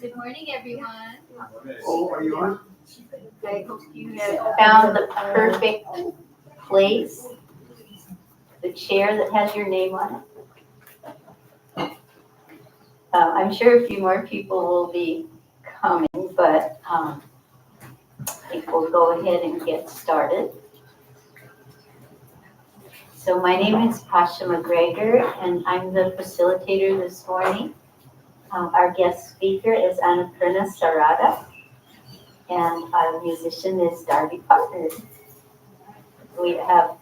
Good morning, everyone. Oh, are you on? I hope you have found the perfect place, the chair that has your name on it. I'm sure a few more people will be coming, but I think we'll go ahead and get started. So my name is Pasha McGregor, and I'm the facilitator this morning. Our guest speaker is Annapurna Sarada, and our musician is Darby Partners. We have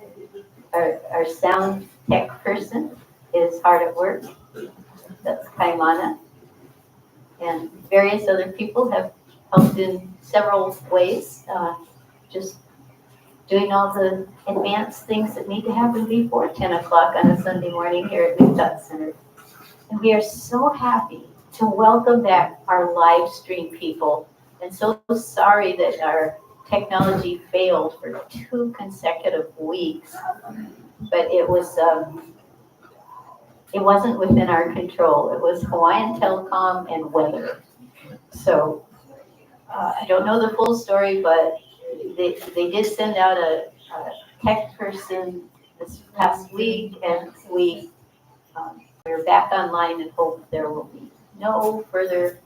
our sound tech person is hard at work. That's Kaimana. and various other people have helped in several ways, just doing all the advanced things that need to happen before 10 o'clock on a Sunday morning here at Midtown Center. And we are so happy to welcome back our live stream people, and so sorry that our technology failed for 2 consecutive weeks, but it wasn't within our control. It was Hawaiian Telecom and weather. So I don't know the full story, but they did send out a tech person this past week, and we're back online and hope there will be no further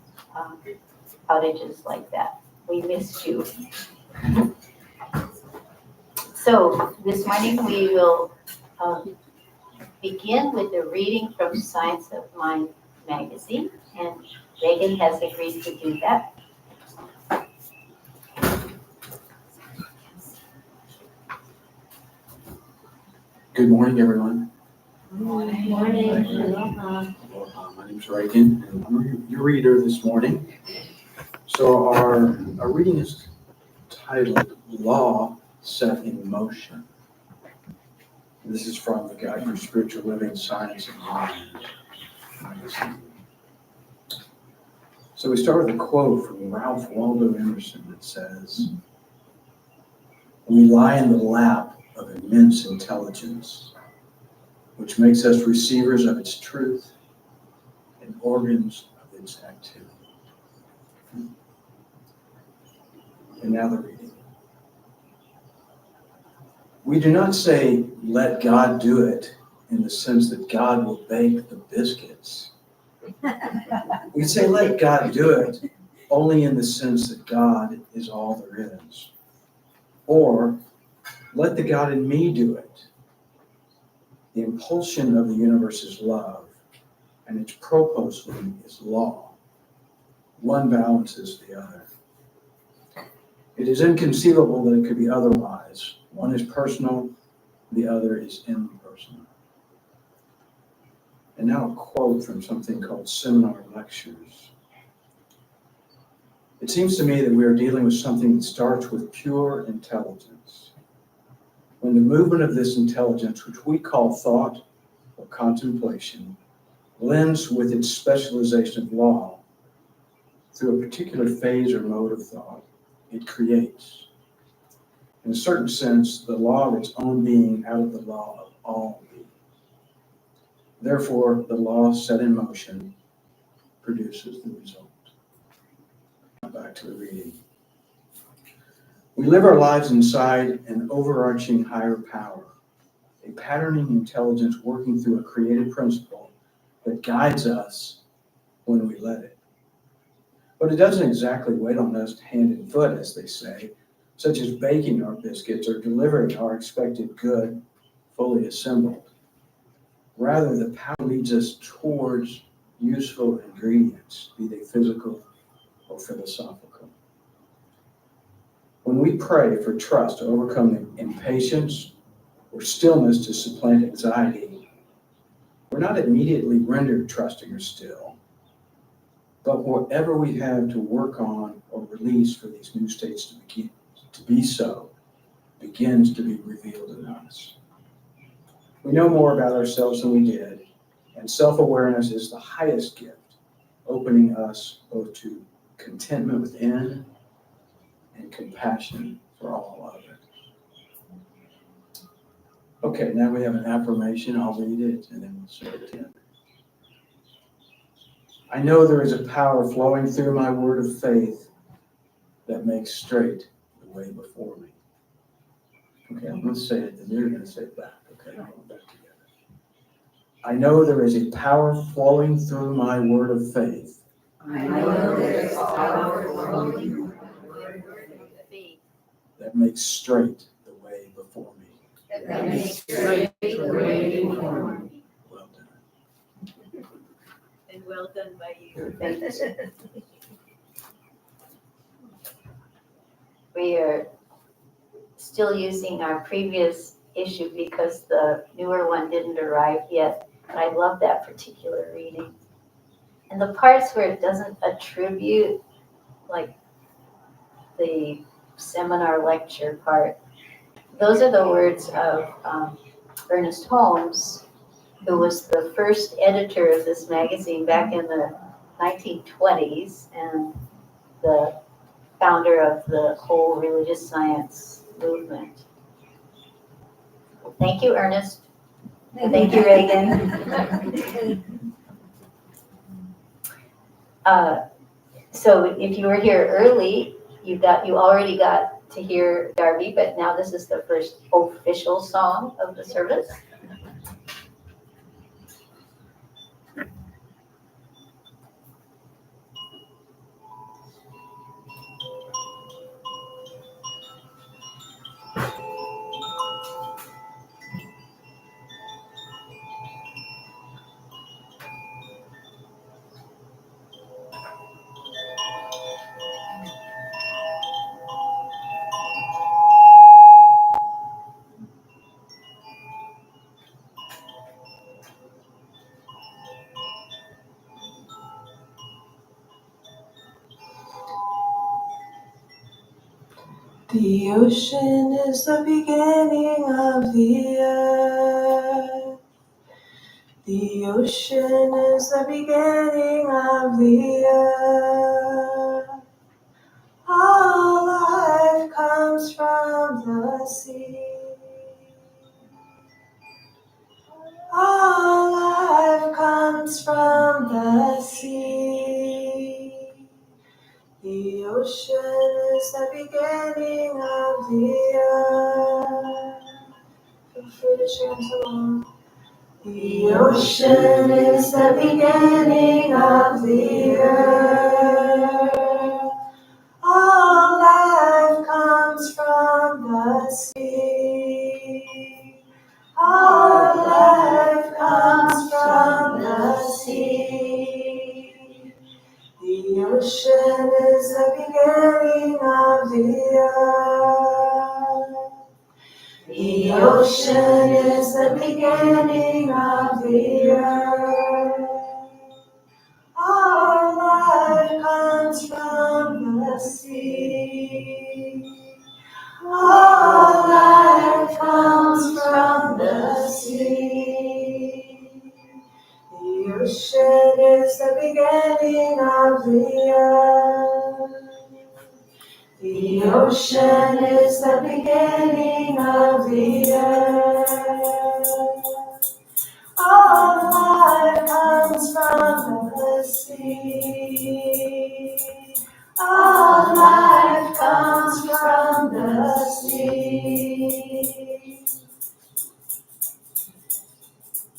outages like that. We missed you. So this morning we will begin with a reading from Science of Mind magazine, and Reagan has agreed to do that. Good morning, everyone. Good morning. My name is Reagan, and I'm your reader this morning. So our reading is titled Law Set in Motion. This is from the Guide for Spiritual Living, Science of Mind magazine. So we start with a quote from Ralph Waldo Emerson that says, "We lie in the lap of immense intelligence, which makes us receivers of its truth and organs of its activity." And now the reading. We do not say, "Let God do it," in the sense that God will bake the biscuits. We say, "Let God do it," only in the sense that God is all there is. Or, "Let the God in me do it." The impulsion of the universe is love, and its propulsion is law. One balances the other. It is inconceivable that it could be otherwise. One is personal, the other is impersonal. And now a quote from something called Seminar Lectures. "It seems to me that we are dealing with something that starts with pure intelligence. When the movement of this intelligence, which we call thought or contemplation, blends with its specialization of law through a particular phase or mode of thought, it creates, in a certain sense, the law of its own being out of the law of all being. Therefore, the law set in motion produces the result." Back to the reading. We live our lives inside an overarching higher power, a patterning intelligence working through a creative principle that guides us when we let it. But it doesn't exactly wait on us hand and foot, as they say, such as baking our biscuits or delivering our expected good fully assembled. Rather, the power leads us towards useful ingredients, be they physical or philosophical. When we pray for trust to overcome impatience or stillness to supplant anxiety, we're not immediately rendered trusting or still, but whatever we have to work on or release for these new states to be so begins to be revealed in us. We know more about ourselves than we did, and self-awareness is the highest gift, opening us both to contentment within and compassion for all of it. Okay, now we have an affirmation. I'll read it and then we'll say it again. I know there is a power flowing through my word of faith that makes straight the way before me. Okay, I'm going to say it, and you're going to say it back. Okay, I'm going back together. I know there is a power flowing through my word of faith. I know there is a power flowing through my word of faith that makes straight the way before me. That makes straight the way before me. Well done. And well done by you. We are still using our previous issue because the newer one didn't arrive yet. But I love that particular reading. And the parts where it doesn't attribute, like the seminar lecture part, those are the words of Ernest Holmes, who was the first editor of this magazine back in the 1920s and the founder of the whole religious science movement. Thank you, Ernest. Thank you, Reagan. So if you were here early, you already got to hear Darby, but now this is the first official song of the service. The ocean is the beginning of the earth. The ocean is the beginning of the earth. All life comes from the sea. All life comes from the sea. The ocean is the beginning of the earth. Feel free to chant along. The ocean is the beginning of the earth. All life comes from the sea. All life comes from the sea. The ocean is the beginning of the earth. The ocean is the beginning of the earth. All life comes from the sea. All life comes from the sea. The ocean is the beginning of the earth. The ocean is the beginning of the earth. All life comes from the sea. All life comes from the sea.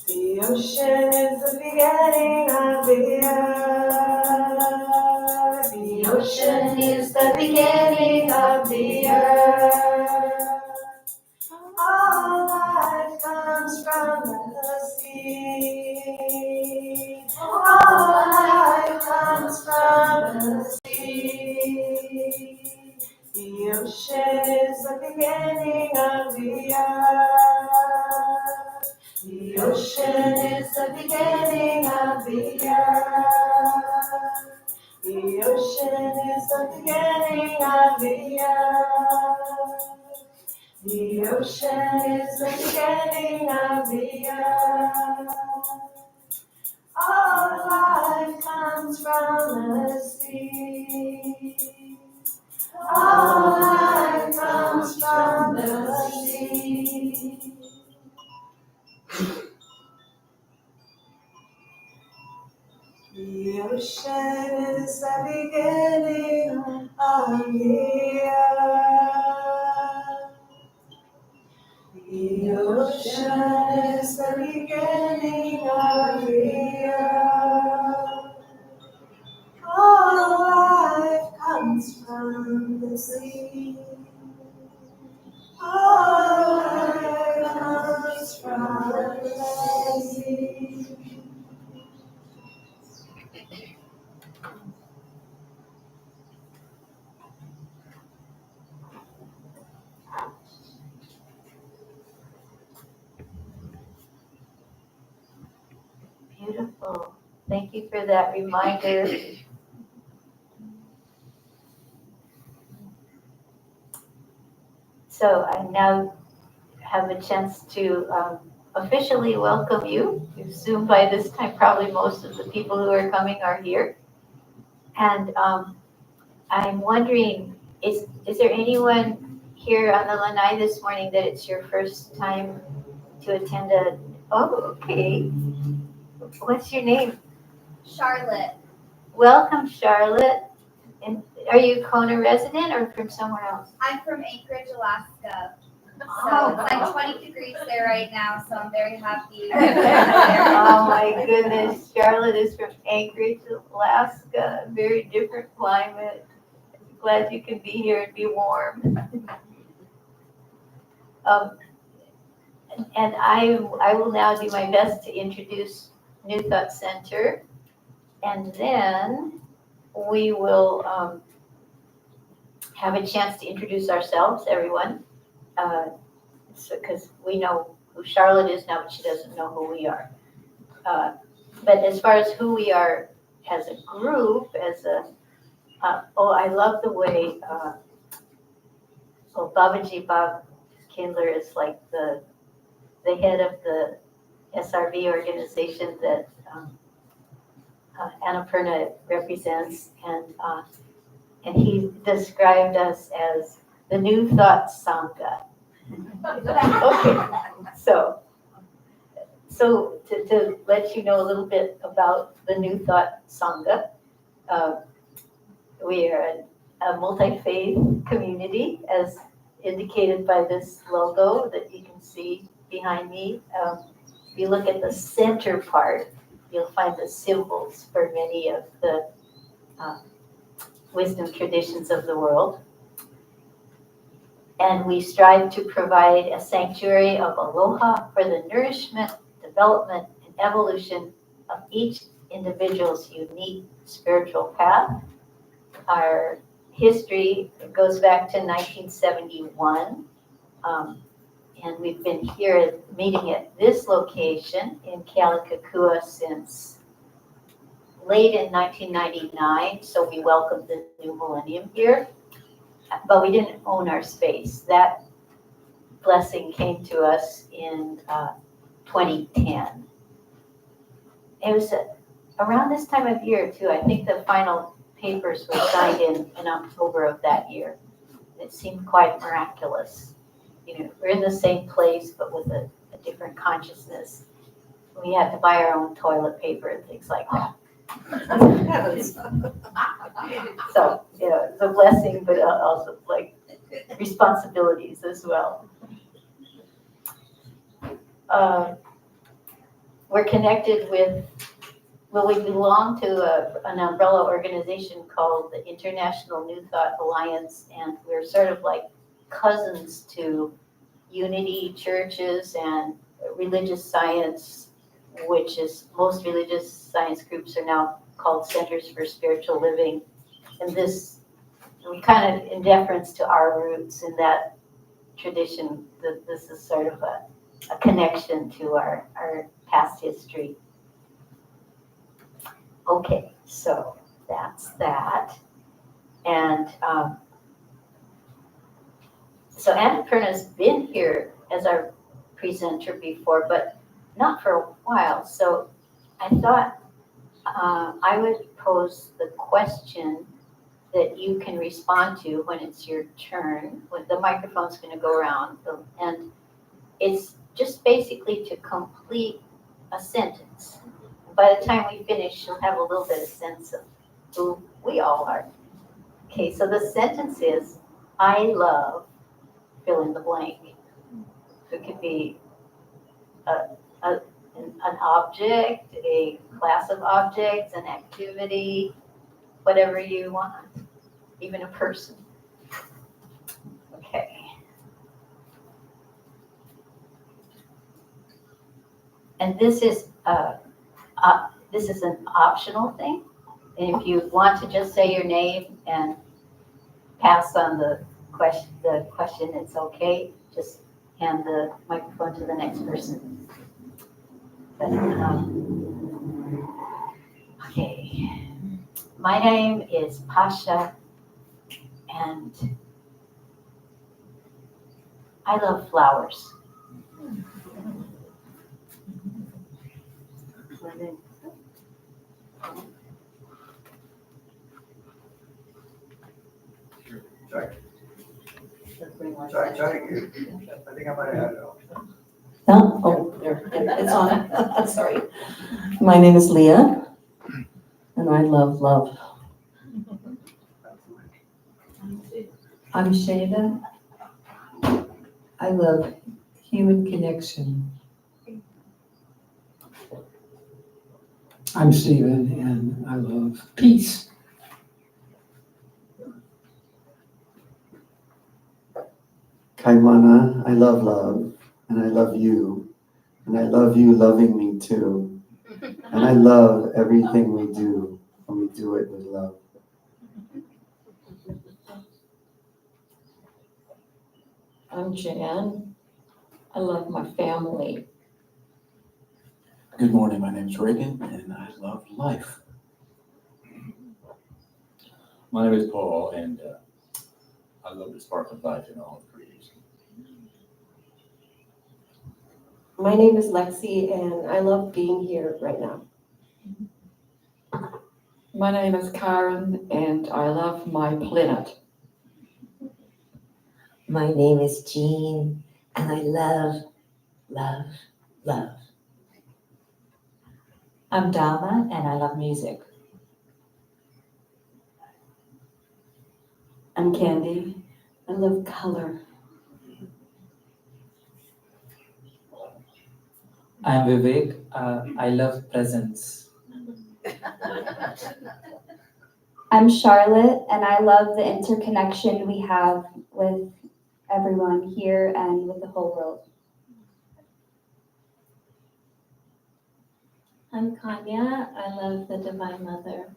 The ocean is the beginning of the earth. The ocean is the beginning of the earth. All life comes from the sea. All life comes from the sea. The ocean is the beginning of the earth. The ocean is the beginning of the earth. The ocean is the beginning of the earth. The ocean is the beginning of the earth. All life comes from the sea. All life comes from the sea. The ocean is the beginning of the earth. The ocean is the beginning of the earth. All life comes from the sea. All life comes from the sea. Beautiful. Thank Thank you for that reminder. So I now have a chance to officially welcome you. You assume by this time probably most of the people who are coming are here. And I'm wondering, is there anyone here on the lanai this morning that it's your first time to attend oh, okay. What's your name? Charlotte. Welcome, Charlotte. And are you a Kona resident or from somewhere else? I'm from Anchorage, Alaska. So Oh. it's like 20 degrees there right now, so I'm very happy. Oh my goodness, Charlotte is from Anchorage, Alaska, very different climate. Glad you can be here and be warm. And I will now do my best to introduce New Thought Center, and then we will have a chance to introduce ourselves, everyone, because we know who Charlotte is now, but she doesn't know who we are. But as far as who we are as a group, I love the way Babaji Bob Kindler is like the head of the SRV organization that Annapurna represents, and he described us as the New Thought Sangha. Okay, so to let you know a little bit about the New Thought Sangha, we are a multi-faith community, as indicated by this logo that you can see behind me. If you look at the center part, you'll find the symbols for many of the wisdom traditions of the world. And we strive to provide a sanctuary of aloha for the nourishment, development, and evolution of each individual's unique spiritual path. Our history goes back to 1971, and we've been here meeting at this location in Kealakekua since late in 1999, so we welcomed the new millennium here, but we didn't own our space. That blessing came to us in 2010. It was around this time of year too. I think the final papers were signed in October of that year. It seemed quite miraculous. You know, we're in the same place, but with a different consciousness. We had to buy our own toilet paper and things like that. So, you know, it's a blessing, but also like responsibilities as well. We're connected with, we belong to an umbrella organization called the International New Thought Alliance, and we're sort of like cousins to Unity churches and religious science, which is, most religious science groups are now called Centers for Spiritual Living. And this, we kind of, in deference to our roots in that tradition, that this is sort of a connection to our past history. Okay, so that's that. And so Annapurna's been here as our presenter before, but not for a while. So I thought I would pose the question that you can respond to when it's your turn. When the microphone's going to go around, and it's just basically to complete a sentence. By the time we finish, you'll have a little bit of sense of who we all are. Okay, so the sentence is, I love, fill in the blank. So it could be an object, a class of objects, an activity, whatever you want, even a person. Okay. And this is an optional thing. And if you want to just say your name and pass on the question, it's okay. Just hand the microphone to the next person. But My name is Pasha, and I love flowers. Try again. I think I might have had it all. Oh, there, it's on. Sorry. My name is Leah, and I love love. I'm Shayla. I love human connection. I'm Stephen, and I love peace. Kaimana, I love love, and I love you, and I love you loving me too. And I love everything we do, and we do it with love. I'm Jan. I love my family. Good morning, my name's Reagan, and I love life. My name is Paul, and I love the spark of life in all of creation. My name is Lexi, and I love being here right now. My name is Karen, and I love my planet. My name is Jean, and I love, love, love. I'm Dama, and I love music. I'm Candy. I love color. I'm Vivek. I love presence. I'm Charlotte, and I love the interconnection we have with everyone here and with the whole world. I'm Kanya. I love the Divine Mother.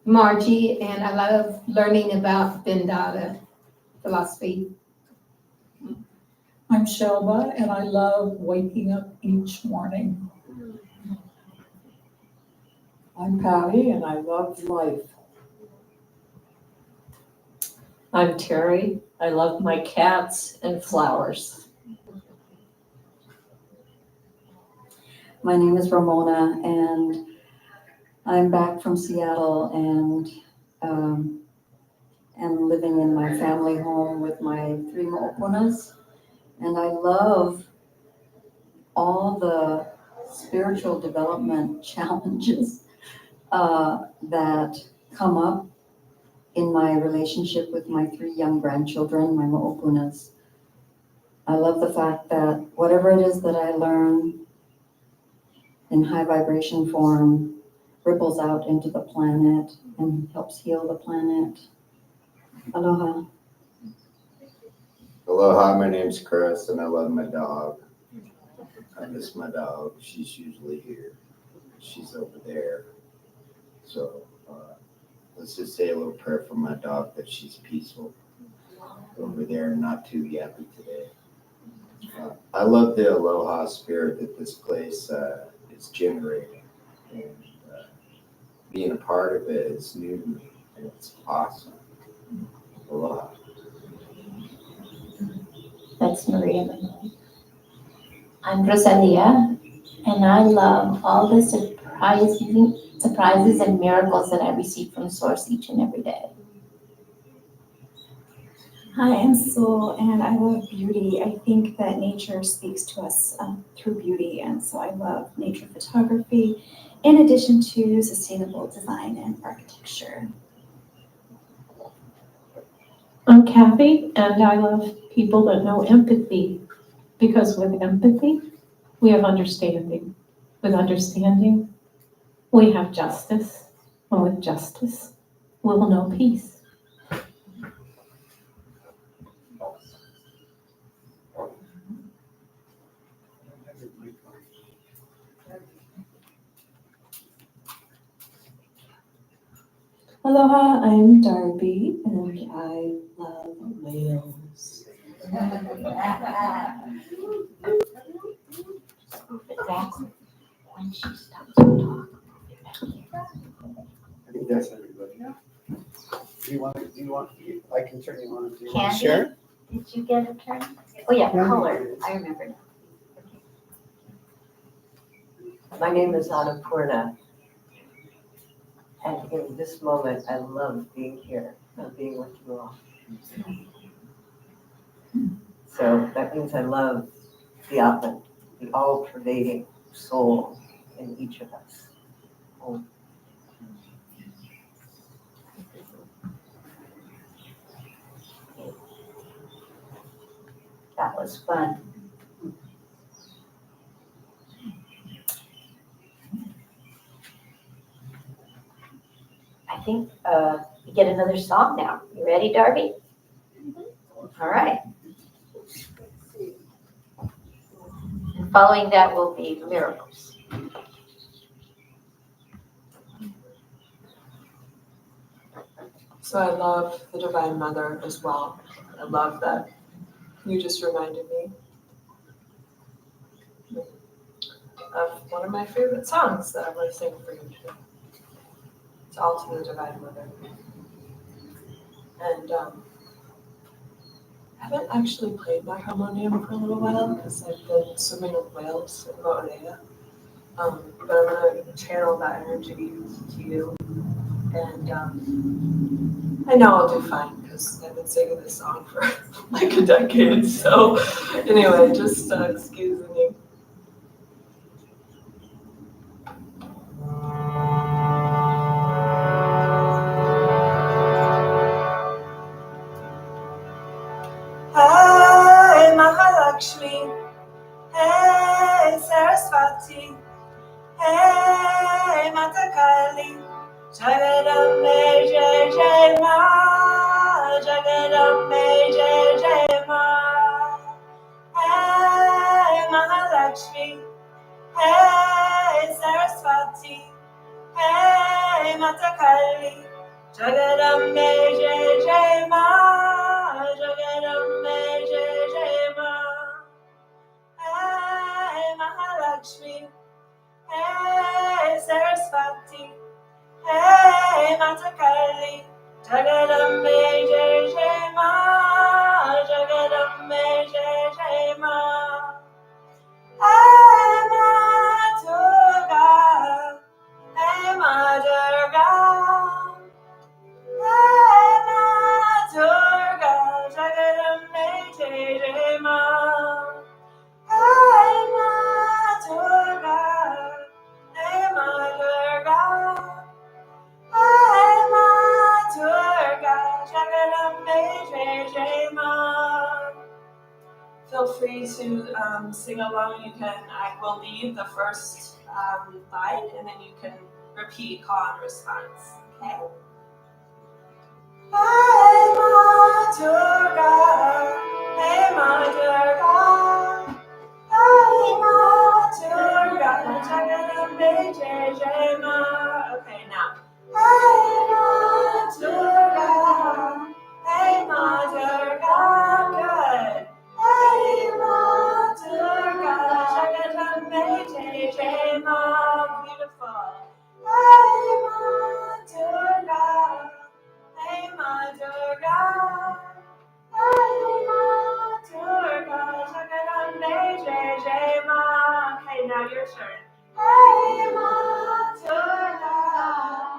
Margie, and I love learning about Vedanta philosophy. I'm Shelba, and I love waking up each morning. I'm Patty, and I love life. I'm Terry. I love my cats and flowers. My name is Ramona, and I'm back from Seattle and am living in my family home with my 3 mo'opunas. And I love all the spiritual development challenges that come up in my relationship with my 3 young grandchildren, my mo'opunas. I love the fact that whatever it is that I learn in high vibration form ripples out into the planet and helps heal the planet. Aloha. Aloha, my name's Chris, and I love my dog. I miss my dog. She's usually here. She's over there. So let's just say a little prayer for my dog that she's peaceful over there and not too yappy today. I love the aloha spirit that this place is generating. And being a part of it is new to me, and it's awesome. Aloha. That's Maria. I'm Rosalia, and I love all the surprises and miracles that I receive from Source each and every day. Hi, I'm Sue, and I love beauty. I think that nature speaks to us through beauty, and so I love nature photography, in addition to sustainable design and architecture. I'm Kathy, and I love people that know empathy, because with empathy, we have understanding. With understanding, we have justice, and with justice, we will know peace. Aloha, I'm Darby, and I love whales. When she stops to talk, I think that's everybody. Do you want, I can turn you on. Do you want to Candy? share? Did you get a turn? Oh, yeah, Yeah. color. I remember now. My name is Annapurna. And in this moment, I love being here and being with you all. So that means I love the Atman, the all-pervading soul in each of us. Oh. That was fun. I think we get another song now. You ready, Darby? All right. And following that will be miracles. So I love the Divine Mother as well. I love that you just reminded me of one of my favorite songs that I'm going to sing for you today. It's all to the Divine Mother. And I haven't actually played my harmonium for a little while because I've been swimming with whales in Moorea. But I'm going to channel that energy to you. And I know I'll do fine because I've been singing this song for like a decade. So anyway, just excuse me. Hey Mahalakshmi, hey Saraswati, hey Mata Kali, Jagadambe Jai Jai Ma, Jagadambe Jai Jai Ma. Hey Mahalakshmi, hey Saraswati, hey Mata Kali, Jagadambe Jai Jai Ma, Jagadambe Jai Jai Ma. Hey Mahalakshmi, hey Saraswati, hey Mata Kali, Jagadambe Jai Jai Ma, Jagadambe Jai Jai Ma. Hey Ma Durga, hey Ma Durga, hey Ma Durga, Jagadambe Jai Jai Ma. Hey Ma Durga, hey Ma Durga, hey Ma Durga, Jagadambe Jai Jai Ma. Feel free to sing along. You can. I will lead the first line, and then you can repeat call and response. Okay. Hey Ma Durga, hey Ma Durga, hey Ma Durga, Jagadambe Jai Jai Ma. Okay, now. Hey Ma Durga, hey Ma Durga, good. Hey Ma Durga, Jagadambe Jai Jai Ma, beautiful. Hey Ma Durga, hey Ma Durga, hey Ma Durga, Jagadambe Jai Jai Ma. Okay, now your turn. Hey Ma Durga,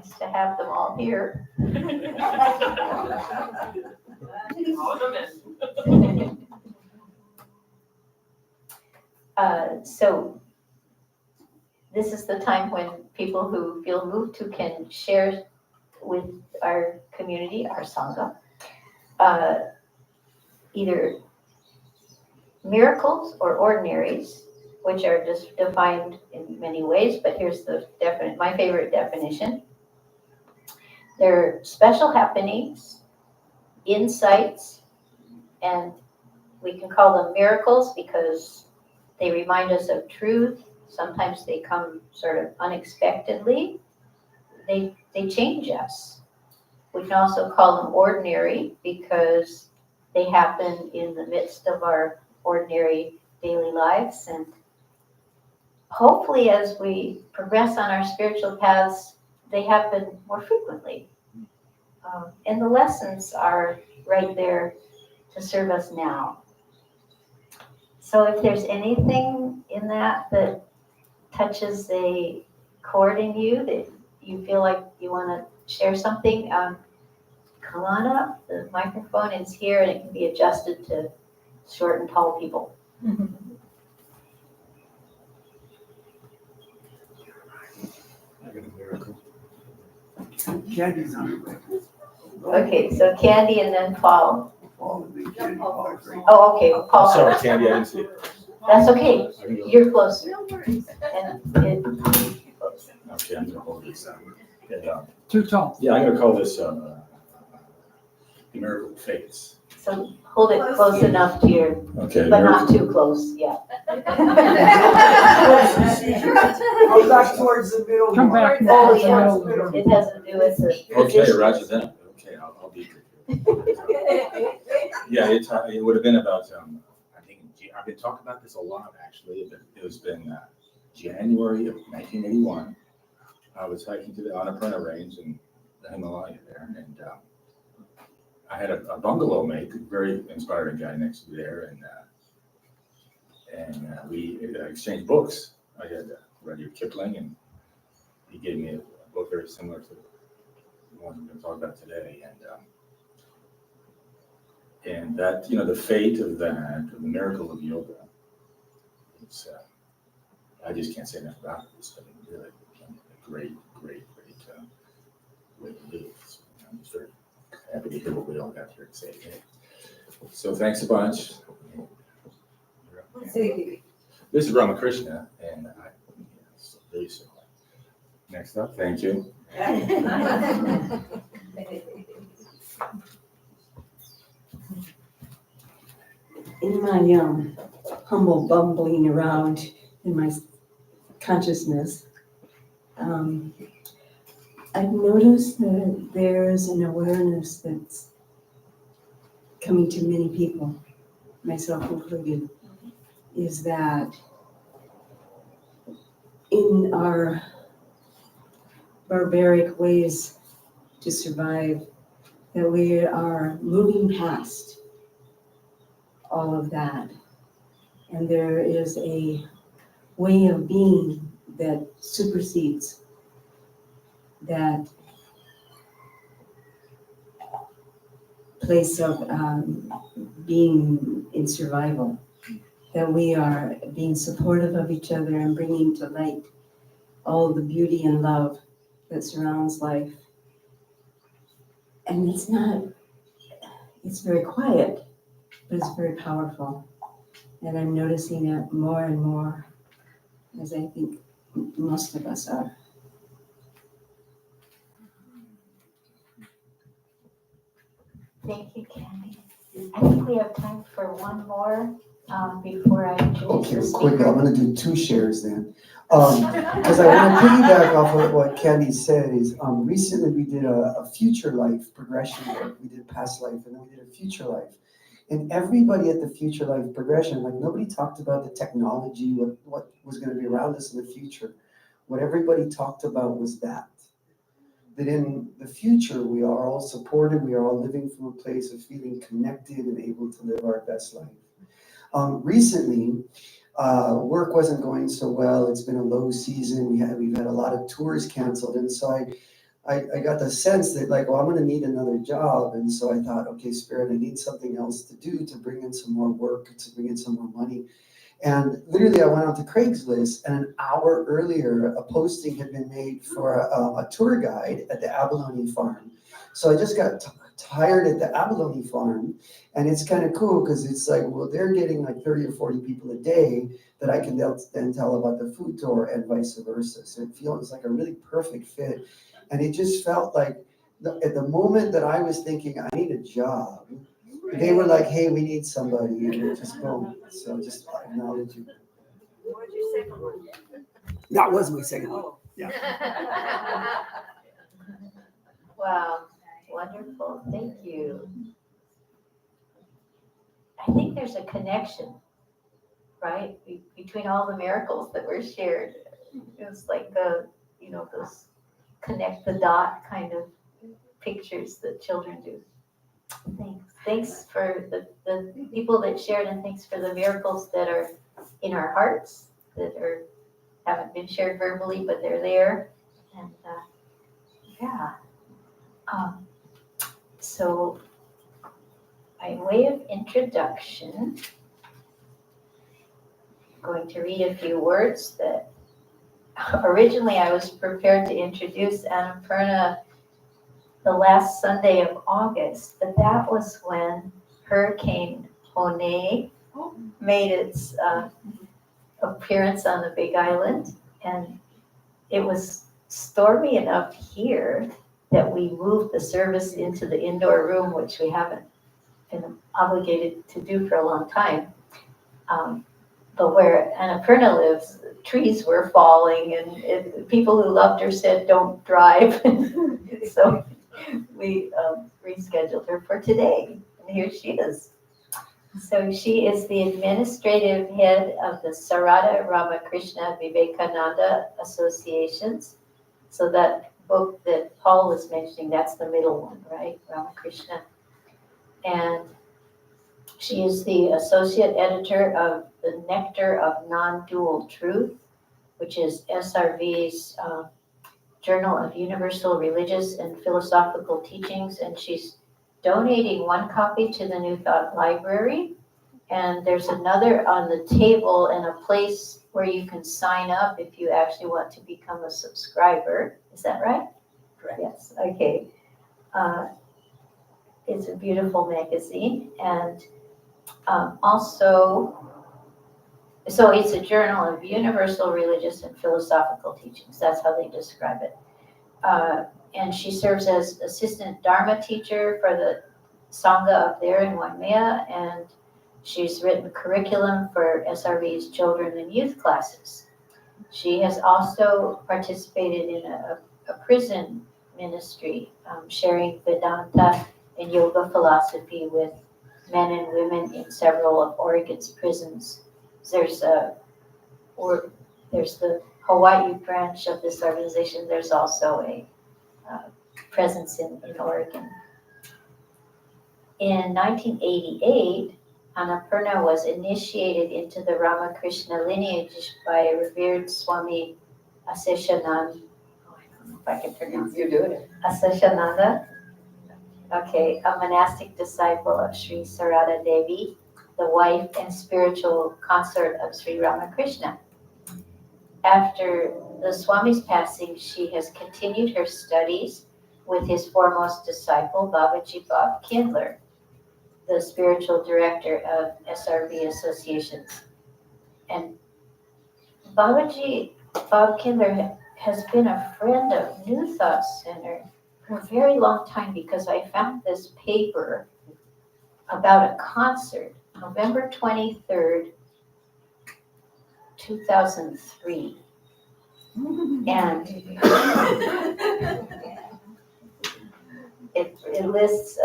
nice to have them all here. So this is the time when people who feel moved to can share with our community, our Sangha, either miracles or ordinaries, which are just defined in many ways, but here's the my favorite definition. They're special happenings, insights, and we can call them miracles because they remind us of truth. Sometimes they come sort of unexpectedly. They change us. We can also call them ordinary because they happen in the midst of our ordinary daily lives. And hopefully as we progress on our spiritual paths, they happen more frequently. And the lessons are right there to serve us now. So if there's anything in that that touches a chord in you, that you feel like you want to share something, come on up. The microphone is here and it can be adjusted to short and tall people. Candy's on the way. Okay, so Candy and then Paul. Paul and then Candy. Oh, okay, Paul. Sorry, Candy, I didn't see it. That's okay. I can go. You're closer. And Okay, I'm gonna hold this. Too tall. Yeah, I'm gonna call this the miracle of faith. so hold it close enough to your, Okay. but not too close, yeah. Go back towards the middle. Come back Oh, towards the yeah, middle. it has to do with the Okay, position. Roger that. Okay, I'll be here. Yeah, it would have been about, I think, I've been talking about this a lot, actually, but it was been January of 1981. I was hiking to the Annapurna Range in the Himalaya there, and I had a bungalow mate, a very inspiring guy next to me there, and we exchanged books. I had Rudyard Kipling, and he gave me a book very similar to the one we're going to talk about today, and that, the fate of that, the miracle of yoga, it's I just can't say enough about it. It's been really a great way to live. So I'm just very happy to hear what we all got here to say today. So thanks a bunch. This is Ramakrishna, and it's very similar. Next up, thank you. In my humble bumbling around in my consciousness, I've noticed that there's an awareness that's coming to many people, myself included, is that in our barbaric ways to survive, that we are moving past all of that. And there is a way of being that supersedes that place of being in survival, that we are being supportive of each other and bringing to light all the beauty and love that surrounds life. And it's very quiet, but it's very powerful. And I'm noticing it more and more, as I think most of us are. Thank you, Candy. I think we have time for one more before I introduce Okay, the quick, speaker. I'm gonna do 2 shares then. Because I want to piggyback off of what Candy said is, recently we did a future life progression work. We did past life and then we did a future life. And everybody at the future life progression, like nobody talked about the technology, what was gonna be around us in the future. What everybody talked about was that in the future, we are all supported, we are all living from a place of feeling connected and able to live our best life. Recently, work wasn't going so well. It's been a low season. We've had a lot of tours canceled. And so I got the sense that like, well, I'm gonna need another job. And so I thought, okay, Spirit, I need something else to do to bring in some more work, to bring in some more money. And literally I went on to Craigslist, and an hour earlier, a posting had been made for a tour guide at the abalone farm. So I just got hired at the abalone farm, and it's kind of cool because it's like, well, they're getting like 30 or 40 people a day that I can then tell about the food tour and vice versa. So it feels like a really perfect fit. And it just felt like at the moment that I was thinking, I need a job, they were like, hey, we need somebody, and it just boom. So just acknowledge you. What was your second one? That was my second one. Yeah. Wow, wonderful, thank you. I think there's a connection, right, between all the miracles that were shared. It's like those connect the dot kind of pictures that children do. Thanks for the people that shared, and thanks for the miracles that are in our hearts that haven't been shared verbally, but they're there. And yeah. So by way of introduction, I'm going to read a few words that originally I was prepared to introduce Annapurna the last Sunday of August, but that was when Hurricane Hone made its appearance on the Big Island, and it was stormy enough here that we moved the service into the indoor room, which we haven't been obligated to do for a long time. But where Annapurna lives, trees were falling, and people who loved her said, "Don't drive." So we rescheduled her for today, and here she is. So she is the administrative head of the Sarada Ramakrishna Vivekananda Associations. So that book that Paul was mentioning, that's the middle one, right? Ramakrishna. And she is the associate editor of the Nectar of Non-Dual Truth, which is SRV's Journal of Universal Religious and Philosophical Teachings, and she's donating one copy to the New Thought Library, and there's another on the table and a place where you can sign up if you actually want to become a subscriber. Is that right? Correct. Yes, okay. It's a beautiful magazine, and also, so it's a journal of universal religious and philosophical teachings. That's how they describe it. And she serves as assistant Dharma teacher for the Sangha up there in Waimea, and she's written curriculum for SRV's children and youth classes. She has also participated in a prison ministry, sharing Vedanta and yoga philosophy with men and women in several of Oregon's prisons. There's the Hawaii branch of this organization. There's also a presence in Oregon. In 1988, Annapurna was initiated into the Ramakrishna lineage by revered Swami Aseshananda. Oh, I don't know if I can pronounce it. You're doing it. Aseshananda. Okay, a monastic disciple of Sri Sarada Devi, the wife and spiritual consort of Sri Ramakrishna. After the Swami's passing, she has continued her studies with his foremost disciple, Babaji Bob Kindler, the spiritual director of SRV Associations. And Babaji Bob Kindler has been a friend of New Thought Center for a very long time, because I found this paper about a concert, November 23rd, 2003. And it lists,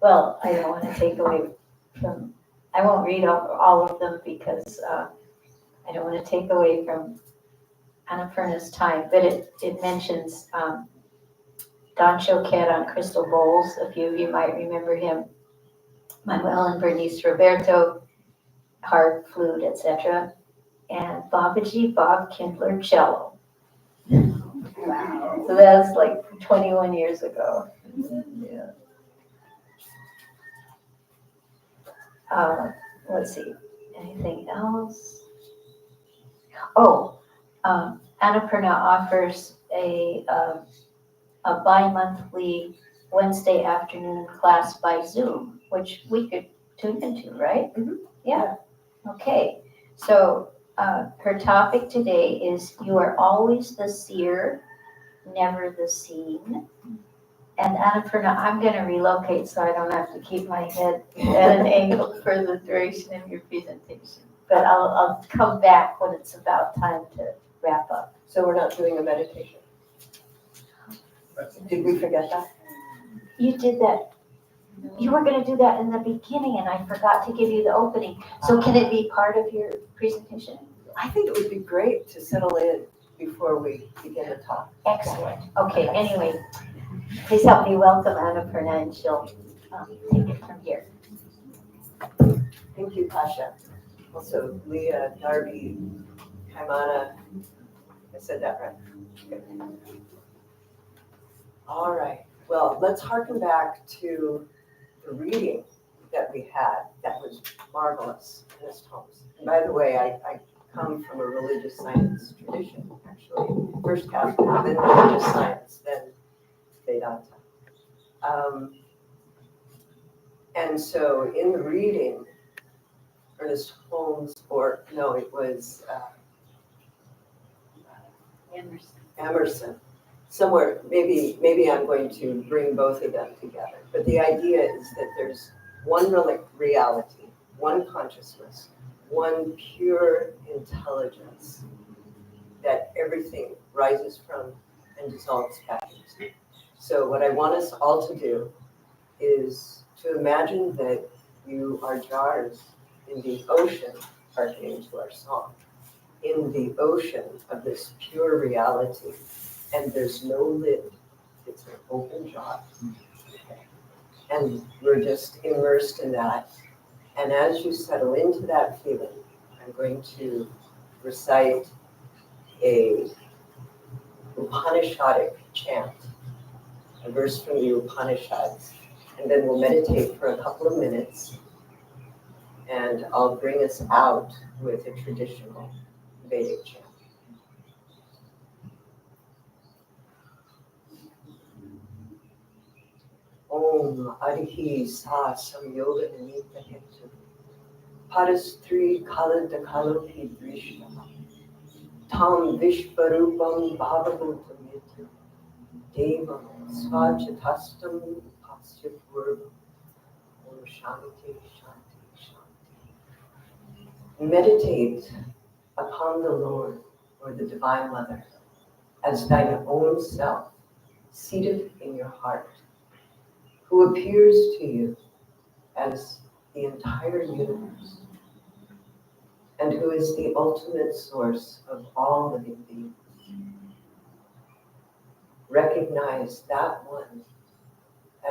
well, I don't want to take away from, I won't read all of them because I don't want to take away from Annapurna's time, but it mentions Don Choquette on crystal bowls. A few of you might remember him. Manuel and Bernice Roberto, harp, flute, etc. And Babaji Bob Kindler cello. So that's like 21 years ago. Yeah. Let's see, anything else? Oh, Annapurna offers a bi-monthly Wednesday afternoon class by Zoom, which we could tune into, right? Yeah, okay. So her topic today is "You are always the seer, never the seen." And Annapurna, I'm gonna relocate so I don't have to keep my head at an angle for the duration of your presentation. But I'll come back when it's about time to wrap up. So we're not doing a meditation? Did we forget that? You did that. You were gonna do that in the beginning and I forgot to give you the opening. So can it be part of your presentation? I think it would be great to settle in before we begin to talk. Excellent. Okay, anyway, please help me welcome Annapurna and she'll take it from here. Thank you, Pasha. Also, Leah, Darby, Kaimana. I said that right. Okay. All right. Well, let's harken back to the reading that we had. That was marvelous, Miss Holmes. And by the way, I come from a religious science tradition, actually. First Catholic, then religious science, then Vedanta. And so in the reading, Ernest Holmes, or no, it was Emerson. Somewhere, maybe I'm going to bring both of them together. But the idea is that there's one reality, one consciousness, one pure intelligence that everything rises from and dissolves back into. So what I want us all to do is to imagine that you are jars in the ocean, hearkening to our song, in the ocean of this pure reality, and there's no lid. It's an open jar. And we're just immersed in that. And as you settle into that feeling, I'm going to recite a Upanishadic chant, a verse from the Upanishads, and then we'll meditate for a couple of minutes, and I'll bring us out with a traditional Vedic chant. Om Adihi Sa Samyoga Nita Hetu Parastri Kaladakalopi Drishna Tam Vishvarupam Bhavabhutamitu Devam Svachatastam Pasya Purvam Om Shanti Shanti Shanti. Meditate upon the Lord or the Divine Mother as thine own self, seated in your heart, who appears to you as the entire universe, and who is the ultimate source of all living beings. Recognize that one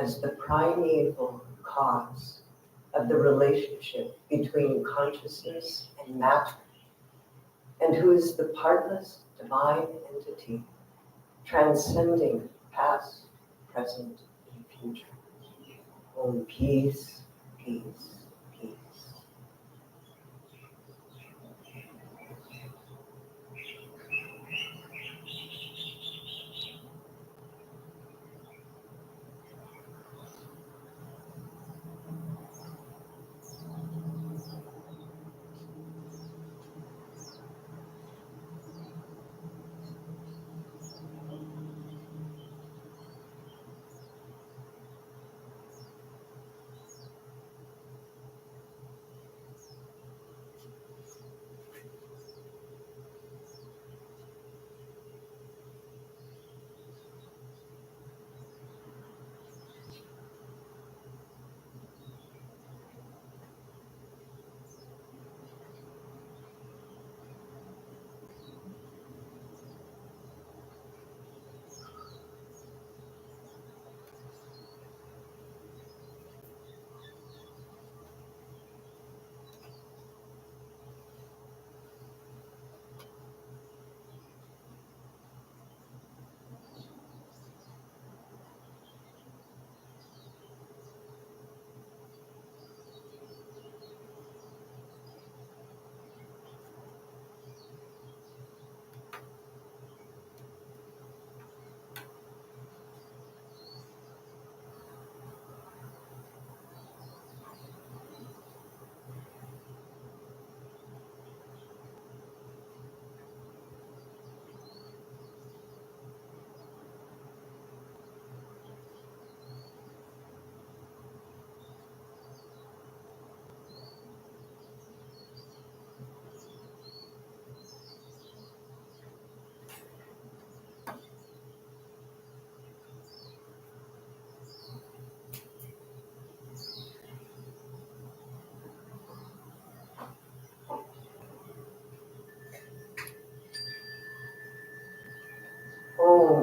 as the primeval cause of the relationship between consciousness and matter, and who is the partless divine entity transcending past, present, and future. Om peace, peace, peace.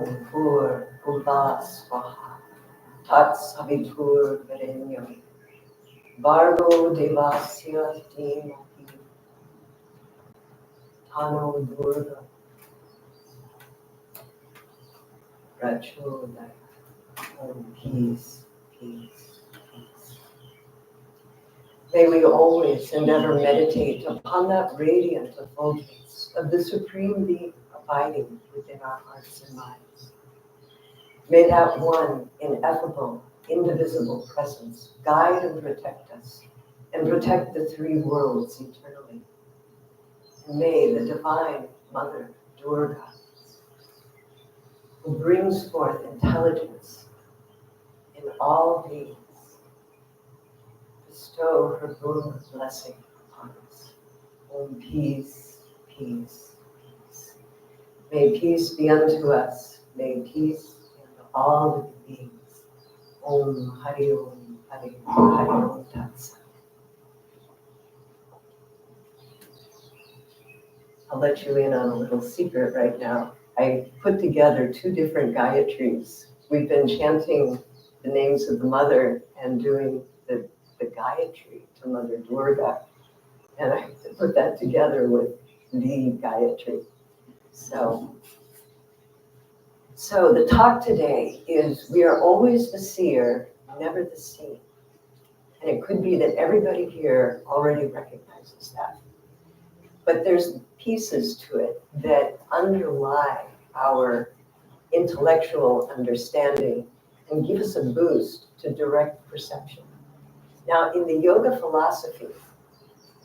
Om Bhur Bhuva Swaha Tat Savitur Varenyam Bhargo Devasya Dhimahi Tano Durga Prachodaya. Om peace, peace, peace. May we always and ever meditate upon that radiant effulgence of the Supreme Being abiding within our hearts and minds. May that one ineffable, indivisible presence guide and protect us and protect the three worlds eternally. And may the Divine Mother, Durga, who brings forth intelligence in all beings, bestow her boon of blessing upon us. Om peace, peace, peace. May peace be unto us. May peace be unto all living beings. Om Hari Om, Hari Om, Hari Om Tat Sat. I'll let you in on a little secret right now. I put together 2 different Gayatris. We've been chanting the names of the mother and doing the Gayatri to Mother Durga. And I put that together with the Gayatri. So the talk today is we are always the seer, never the seen. And it could be that everybody here already recognizes that. But there's pieces to it that underlie our intellectual understanding and give us a boost to direct perception. Now, in the yoga philosophy,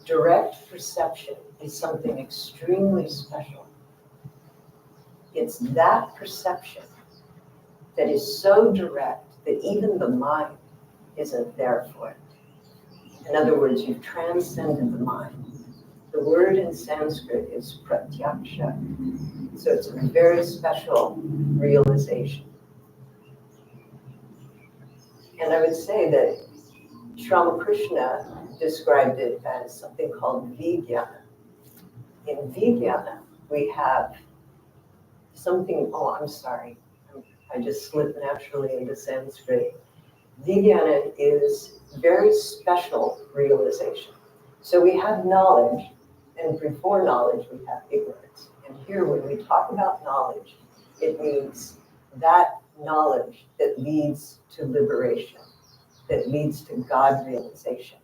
direct perception is something extremely special. It's that perception that is so direct that even the mind isn't there for it. In other words, you've transcended the mind. The word in Sanskrit is pratyaksha, so it's a very special realization. And I would say that Sri Ramakrishna described it as something called vijnana. In vijnana, we have something, I just slipped naturally into Sanskrit. Vijnana is very special realization. So we have knowledge, and before knowledge, we have ignorance. And here, when we talk about knowledge, it means that knowledge that leads to liberation, that leads to God realization.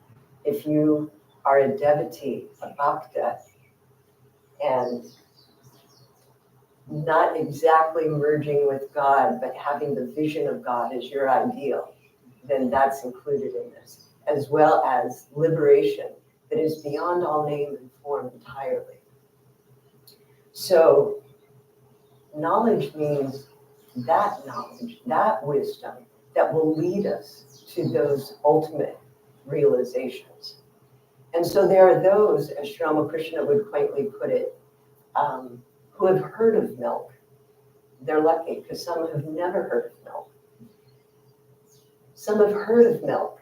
If you are a devotee, a bhakta, and not exactly merging with God, but having the vision of God as your ideal, then that's included in this, as well as liberation that is beyond all name and form entirely. So knowledge means that knowledge, that wisdom that will lead us to those ultimate realizations. And so there are those, as Sri Ramakrishna would quaintly put it, who have heard of milk. They're lucky because some have never heard of milk. Some have heard of milk,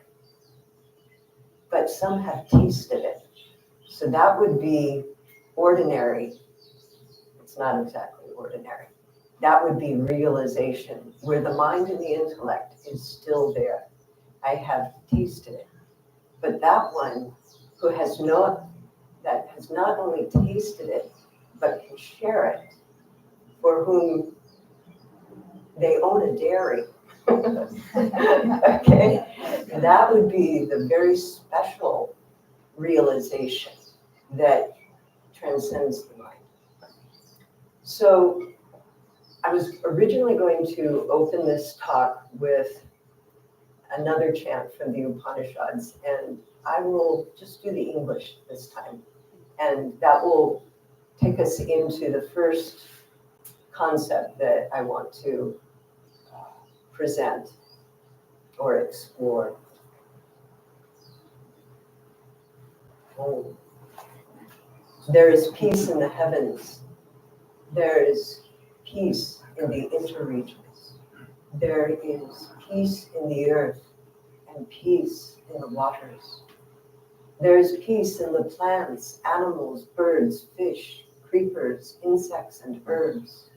but some have tasted it. So that would be ordinary. It's not exactly ordinary. That would be realization, where the mind and the intellect is still there. I have tasted it. But that one who has not only tasted it, but can share it, for whom they own a dairy. Okay, that would be the very special realization that transcends the mind. So I was originally going to open this talk with another chant from the Upanishads, and I will just do the English this time. And that will take us into the first concept that I want to present or explore. Oh. There is peace in the heavens. There is peace in the interregions. There is peace in the earth and peace in the waters. There is peace in the plants, animals, birds, fish, creepers, insects, and herbs.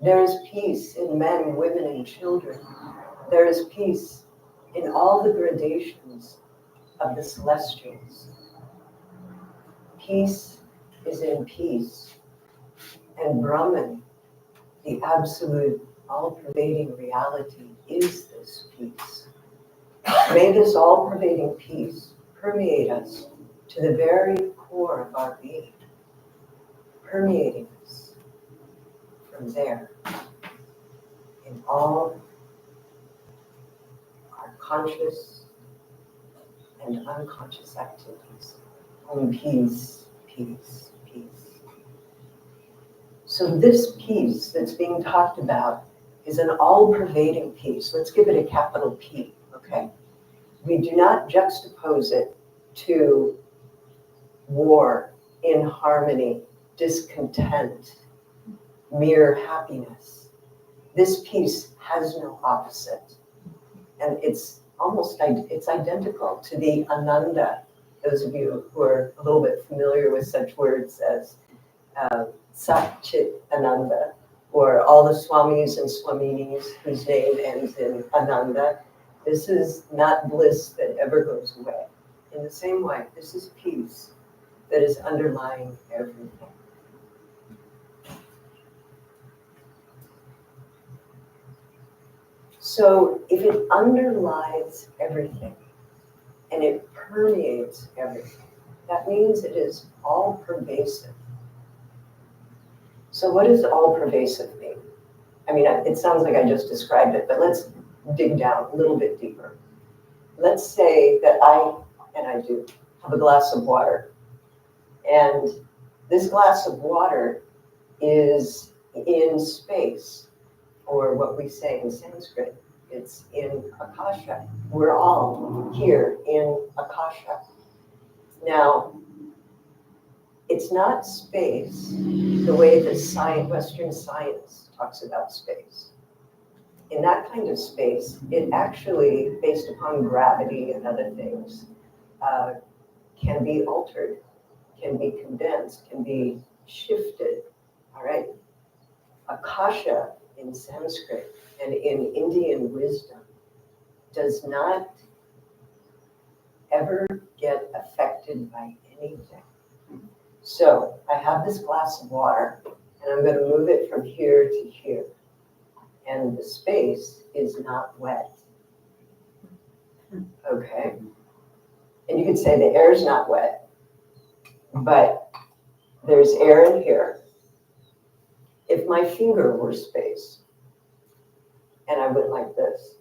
There is peace in men, women, and children. There is peace in all the gradations of the celestials. Peace is in peace. And Brahman, the absolute, all-pervading reality, is this peace. May this all-pervading peace permeate us to the very core of our being, permeating us from there in all our conscious and unconscious activities. Om peace, peace, peace. So this peace that's being talked about is an all-pervading peace. Let's give it a capital P, okay? We do not juxtapose it to war, inharmony, discontent, mere happiness. This peace has no opposite. And it's it's identical to the Ananda. Those of you who are a little bit familiar with such words as Sat Chit Ananda, or all the Swamis and Swaminis whose name ends in Ananda. This is not bliss that ever goes away. In the same way, this is peace that is underlying everything. So if it underlies everything and it permeates everything, that means it is all pervasive. So what does all pervasive mean? I mean, it sounds like I just described it, but let's dig down a little bit deeper. Let's say that I do, have a glass of water. And this glass of water is in space, or what we say in Sanskrit, it's in Akasha. We're all here in Akasha. Now, it's not space the way the Western science talks about space. In that kind of space, it actually, based upon gravity and other things, can be altered, can be condensed, can be shifted, all right? Akasha in Sanskrit and in Indian wisdom does not ever get affected by anything. So I have this glass of water and I'm going to move it from here to here. And the space is not wet. Okay? And you could say the air's not wet, but there's air in here. If my finger were space and I went like this,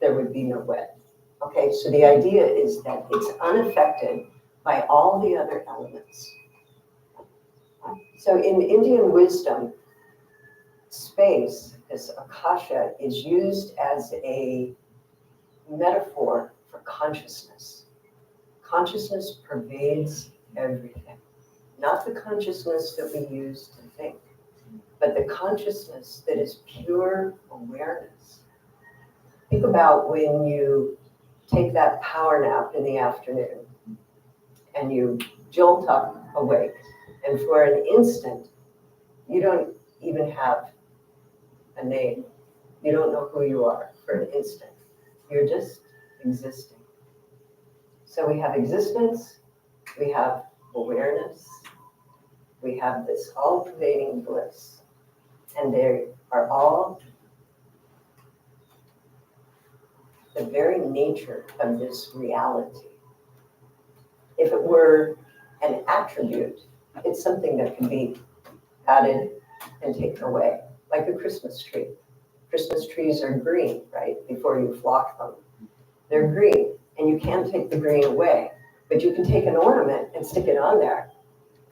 there would be no wet. Okay, so the idea is that it's unaffected by all the other elements. So in Indian wisdom, space, this Akasha, is used as a metaphor for consciousness. Consciousness pervades everything. Not the consciousness that we use to think, but the consciousness that is pure awareness. Think about when you take that power nap in the afternoon and you jolt up awake, and for an instant, you don't even have a name. You don't know who you are for an instant. You're just existing. So we have existence, we have awareness, we have this all-pervading bliss, and they are all the very nature of this reality. If it were an attribute, it's something that can be added and taken away, like a Christmas tree. Christmas trees are green, right, before you flock them. They're green, and you can take the green away, but you can take an ornament and stick it on there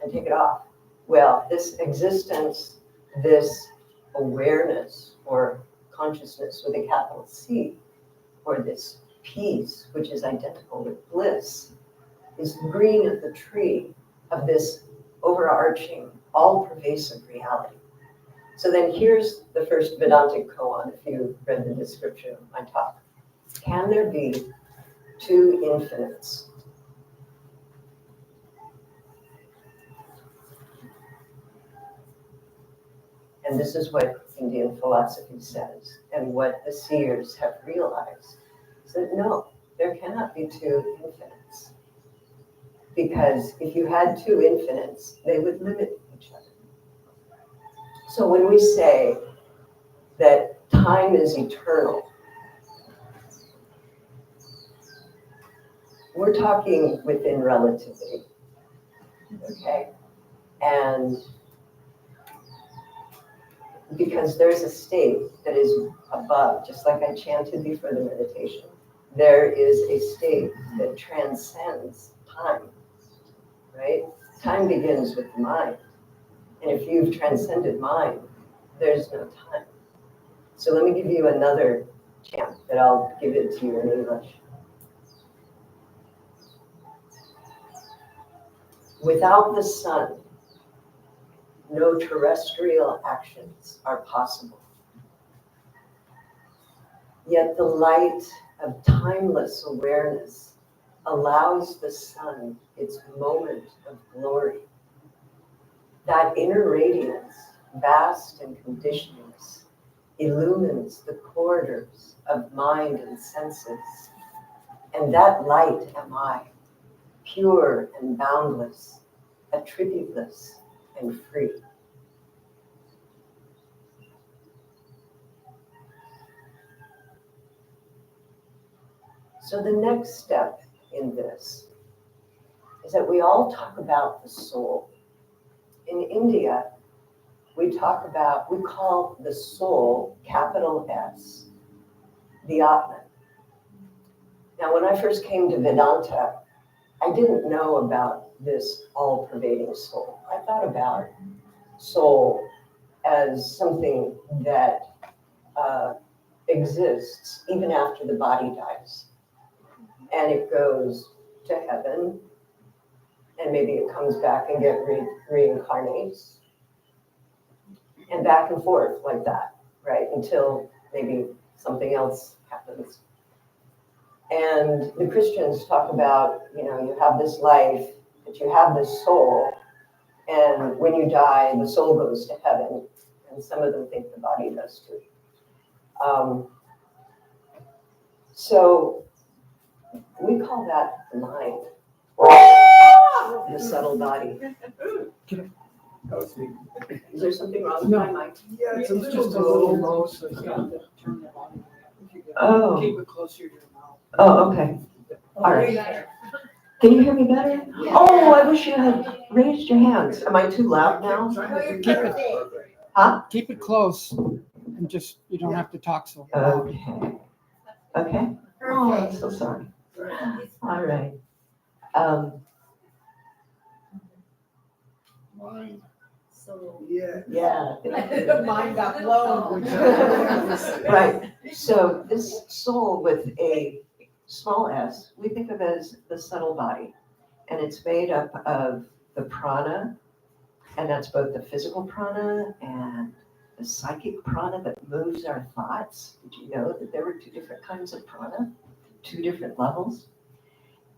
and take it off. Well, this existence, this awareness or consciousness with a capital C, or this peace, which is identical with bliss, is the green of the tree of this overarching, all-pervasive reality. So then here's the first Vedantic koan, if you read the description of my talk. Can there be two infinites? And this is what Indian philosophy says, and what the seers have realized, is that no, there cannot be two infinites. Because if you had two infinites, they would limit each other. So when we say that time is eternal, we're talking within relativity, okay? And because there's a state that is above, just like I chanted before the meditation, there is a state that transcends time, right? Time begins with the mind. And if you've transcended mind, there's no time. So let me give you another chant that I'll give it to you in English. Without the sun, no terrestrial actions are possible. Yet the light of timeless awareness allows the sun its moment of glory. That inner radiance, vast and conditionless, illumines the corridors of mind and senses. And that light am I, pure and boundless, attributeless and free. So the next step in this is that we all talk about the soul. In India, we call the soul, capital S, the Atman. Now, when I first came to Vedanta, I didn't know about this all-pervading soul. I thought about soul as something that exists even after the body dies. And it goes to heaven, and maybe it comes back and reincarnates, and back and forth like that, right? Until maybe something else happens. And the Christians talk about, you have this life, that you have this soul, and when you die, the soul goes to heaven, and some of them think the body does too. So we call that the mind, the subtle body. Is there something wrong with my mic? Yeah, it's just a little low, so you have to turn it on. Oh. Keep it closer to your mouth. Oh, okay. All right. Can you hear me better? Oh, I wish you had raised your hands. Am I too loud now? Keep it close and just, you don't have to talk so loud. Okay. Okay. Oh, I'm so sorry. All right. Mine. So Yeah. mine got blown. Right. So this soul with a small s, we think of as the subtle body. And it's made up of the prana, and that's both the physical prana and the psychic prana that moves our thoughts. Did you know that there were two different kinds of prana, two different levels?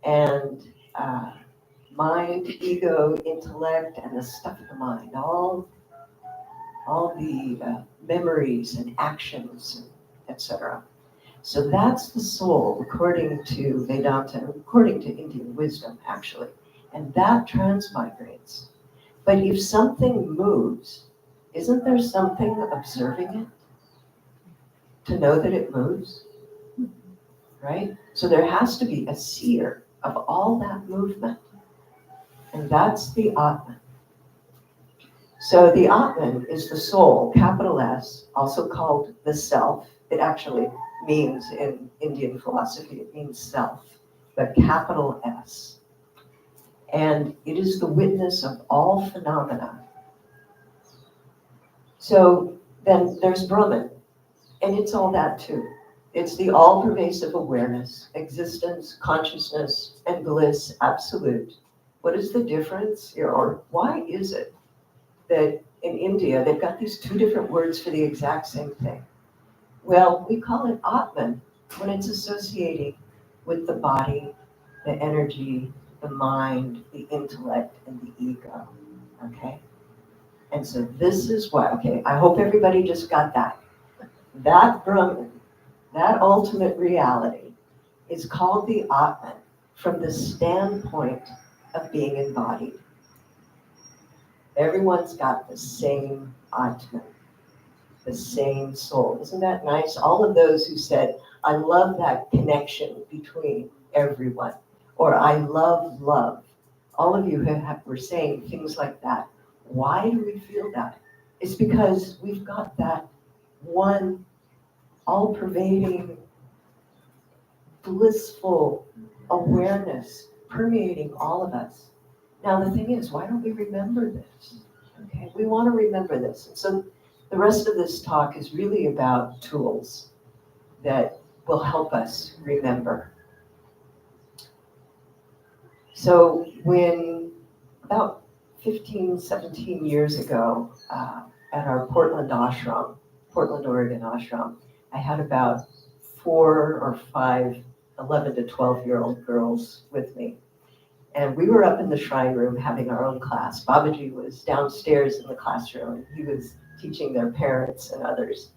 And mind, ego, intellect, and the stuff of the mind, all the memories and actions, etc. So that's the soul, according to Vedanta, according to Indian wisdom, actually. And that transmigrates. But if something moves, isn't there something observing it to know that it moves? Right? So there has to be a seer of all that movement. And that's the Atman. So the Atman is the soul, capital S, also called the self. It actually means, in Indian philosophy, it means self, but capital S. And it is the witness of all phenomena. So then there's Brahman, and it's all that too. It's the all-pervasive awareness, existence, consciousness, and bliss absolute. What is the difference, or why is it that in India they've got these two different words for the exact same thing? Well, we call it Atman when it's associating with the body, the energy, the mind, the intellect, and the ego, okay? And so this is what, okay, I hope everybody just got that. That Brahman, that ultimate reality, is called the Atman from the standpoint of being embodied. Everyone's got the same Atman, the same soul. Isn't that nice? All of those who said, I love that connection between everyone, or I love love. All of you were saying things like that. Why do we feel that? It's because we've got that one all-pervading, blissful awareness permeating all of us. Now the thing is, why don't we remember this? Okay, we want to remember this. And so the rest of this talk is really about tools that will help us remember. So when about 15, 17 years ago, at our Portland Oregon ashram, I had about 4 or 5 11 to 12-year-old girls with me. And we were up in the shrine room having our own class. Babaji was downstairs in the classroom. He was teaching their parents and others.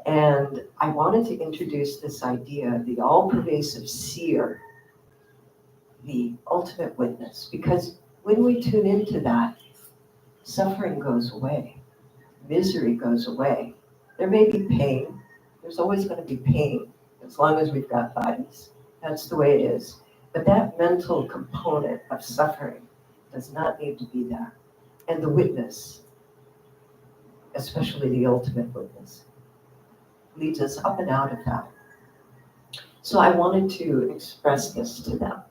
And I wanted to introduce this idea, the all-pervasive seer, the ultimate witness, because when we tune into that, suffering goes away, misery goes away. There may be pain, there's always going to be pain as long as we've got bodies. That's the way it is. But that mental component of suffering does not need to be there. And the witness, especially the ultimate witness, leads us up and out of that. So I wanted to express this to them.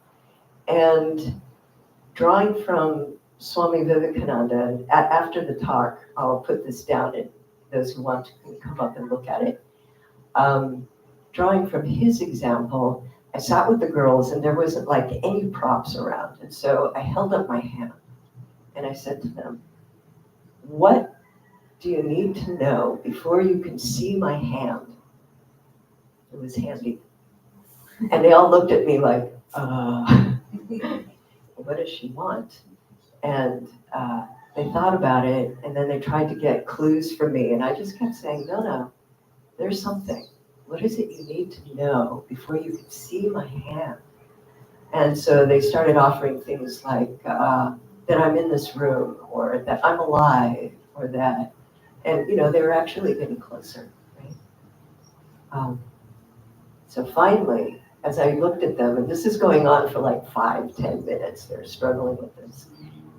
And drawing from Swami Vivekananda, after the talk, I'll put this down and those who want to come up and look at it. Drawing from his example, I sat with the girls and there wasn't like any props around. And so I held up my hand and I said to them, what do you need to know before you can see my hand? It was handy. And they all looked at me like, what does she want? And they thought about it, and then they tried to get clues from me, and I just kept saying, no, there's something. What is it you need to know before you can see my hand? And so they started offering things like that I'm in this room, or that I'm alive, or that, and they were actually getting closer, right? So finally, as I looked at them, and this is going on for like 5-10 minutes, they're struggling with this.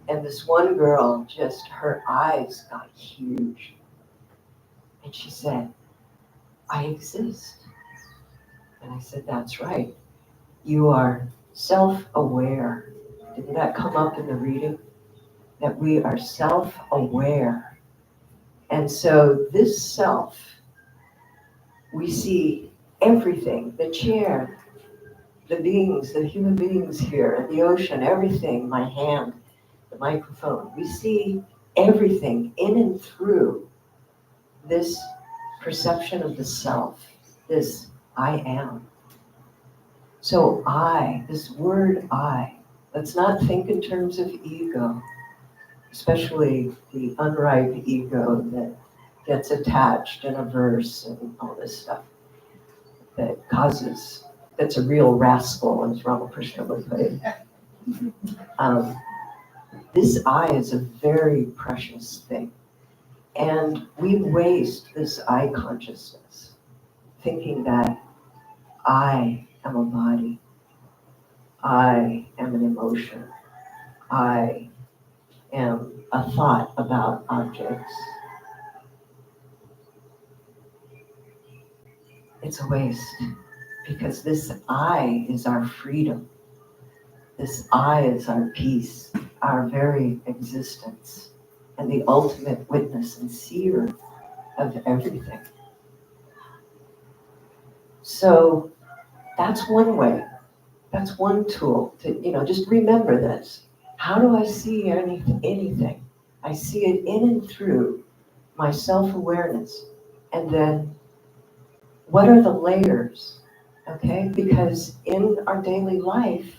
And this one girl, just her eyes got huge. And she said, I exist. And I said, that's right. You are self-aware. Didn't that come up in the reading? That we are self-aware. And so this self, we see everything, the chair, the beings, the human beings here, the ocean, everything, my hand, the microphone. We see everything in and through this perception of the self, this I am. So this word I, let's not think in terms of ego, especially the unripe ego that gets attached in a verse and all this stuff that's a real rascal, as Ramakrishna would put it. This I is a very precious thing. And we waste this I consciousness thinking that I am a body, I am an emotion, I am a thought about objects. It's a waste, because this I is our freedom. This I is our peace, our very existence, and the ultimate witness and seer of everything. So that's one way. That's one tool to, just remember this. How do I see anything? I see it in and through my self-awareness. And then what are the layers? Okay, because in our daily life,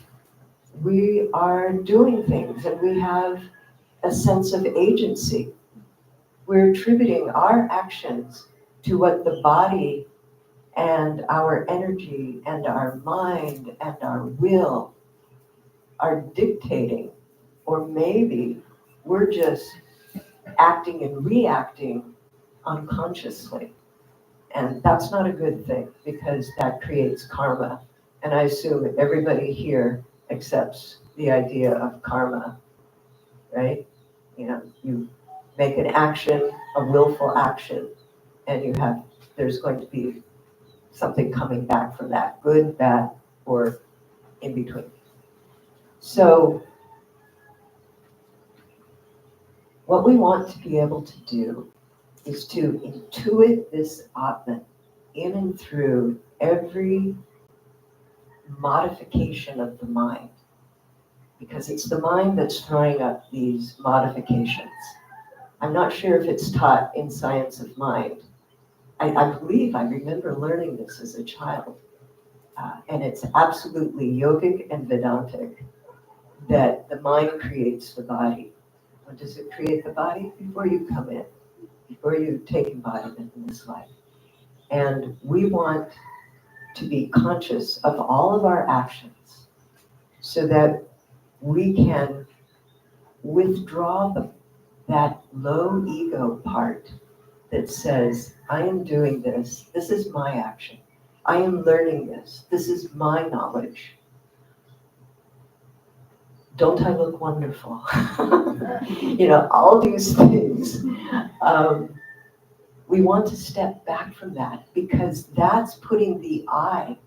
we are doing things and we have a sense of agency. we're attributing our actions to what the body and our energy and our mind and our will are dictating, or maybe we're just acting and reacting unconsciously. And that's not a good thing because that creates karma. And I assume everybody here accepts the idea of karma, right? You know, you make an action, a willful action, and there's going to be something coming back from that, good, bad, or in between. So what we want to be able to do is to intuit this Atman in and through every modification of the mind, because it's the mind that's throwing up these modifications. I'm not sure if it's taught in science of mind. I believe I remember learning this as a child, and it's absolutely yogic and Vedantic that the mind creates the body. When does it create the body? Before you come in, before you take embodiment in this life. And we want to be conscious of all of our actions so that we can withdraw that low ego part that says, I am doing this, this is my action. I am learning this, this is my knowledge. Don't I look wonderful? You know, all these things. We want to step back from that because that's putting the I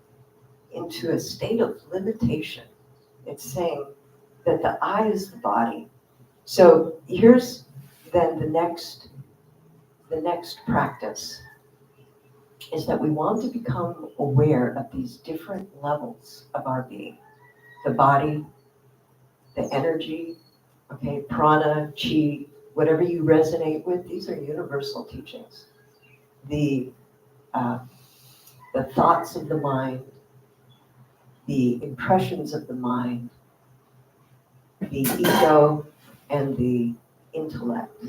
into a state of limitation. It's saying that the I is the body. So here's then the next practice is that we want to become aware of these different levels of our being. The body, the energy, okay, prana, chi, whatever you resonate with, these are universal teachings. The thoughts of the mind, the impressions of the mind, the ego, and the intellect.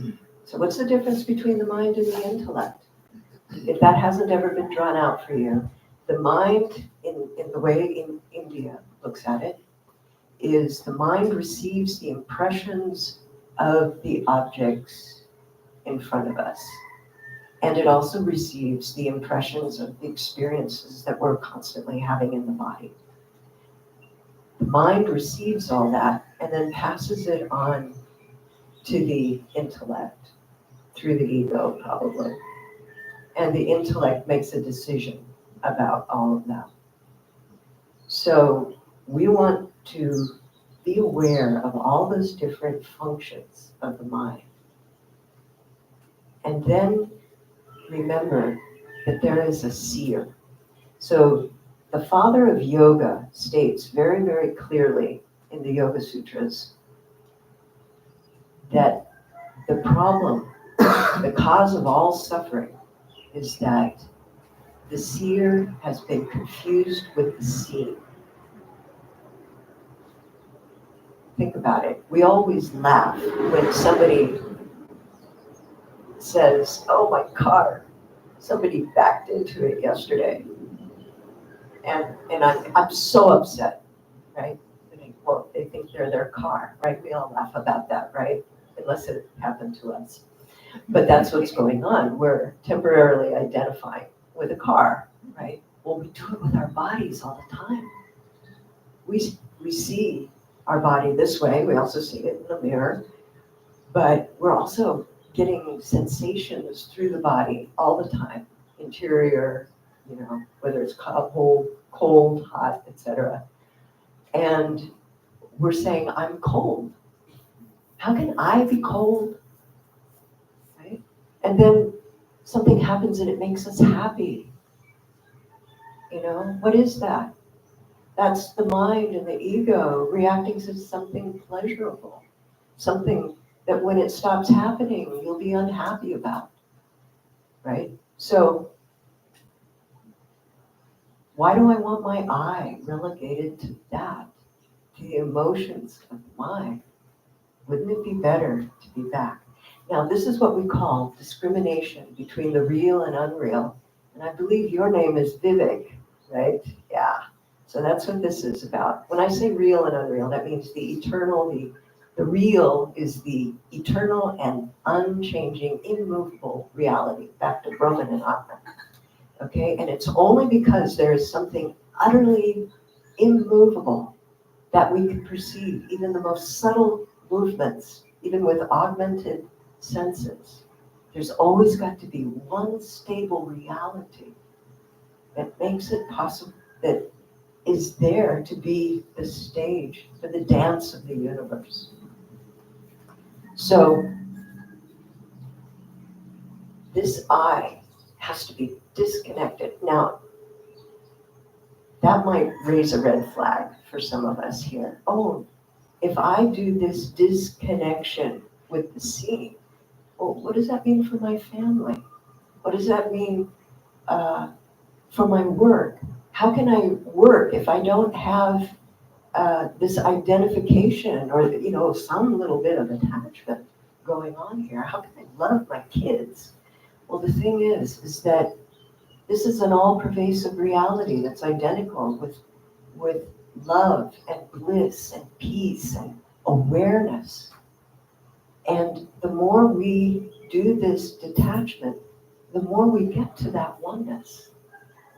So what's the difference between the mind and the intellect? If that hasn't ever been drawn out for you, the mind, in the way in India looks at it, is the mind receives the impressions of the objects in front of us. And it also receives the impressions of the experiences that we're constantly having in the body. The mind receives all that and then passes it on to the intellect, through the ego probably. And the intellect makes a decision about all of that. So we want to be aware of all those different functions of the mind. And then remember that there is a seer. So the father of yoga states very, very clearly in the Yoga Sutras that the problem, the cause of all suffering, is that the seer has been confused with the seen. Think about it. We always laugh when somebody says, oh, my car, somebody backed into it yesterday. And I'm so upset, right? Well, they think they're their car, right? We all laugh about that, right? Unless it happened to us. But that's what's going on. We're temporarily identifying with a car, right? Well, we do it with our bodies all the time. We see our body this way. We also see it in the mirror. But we're also getting sensations through the body all the time. Interior, you know, whether it's cold, hot, etc. And we're saying, I'm cold. How can I be cold? Right? And then something happens and it makes us happy. You know, what is that? That's the mind and the ego reacting to something pleasurable. Something that when it stops happening, you'll be unhappy about. Right? So, why do I want my I relegated to that? To the emotions of the mind? Wouldn't it be better to be back? Now, this is what we call discrimination between the real and unreal. And I believe your name is Vivek, right? Yeah. So that's what this is about. When I say real and unreal, that means the eternal, the real is the eternal and unchanging, immovable reality, back to Brahman and Atman. Okay? And it's only because there is something utterly immovable that we can perceive even the most subtle movements, even with augmented senses. There's always got to be one stable reality that makes it possible, that is there to be the stage for the dance of the universe. So this I has to be disconnected. Now, that might raise a red flag for some of us here. Oh, if I do this disconnection with the seeing, well, what does that mean for my family? What does that mean for my work? How can I work if I don't have this identification or some little bit of attachment going on here? How can I love my kids? Well, the thing is that this is an all-pervasive reality that's identical with love and bliss and peace and awareness. And the more we do this detachment, the more we get to that oneness.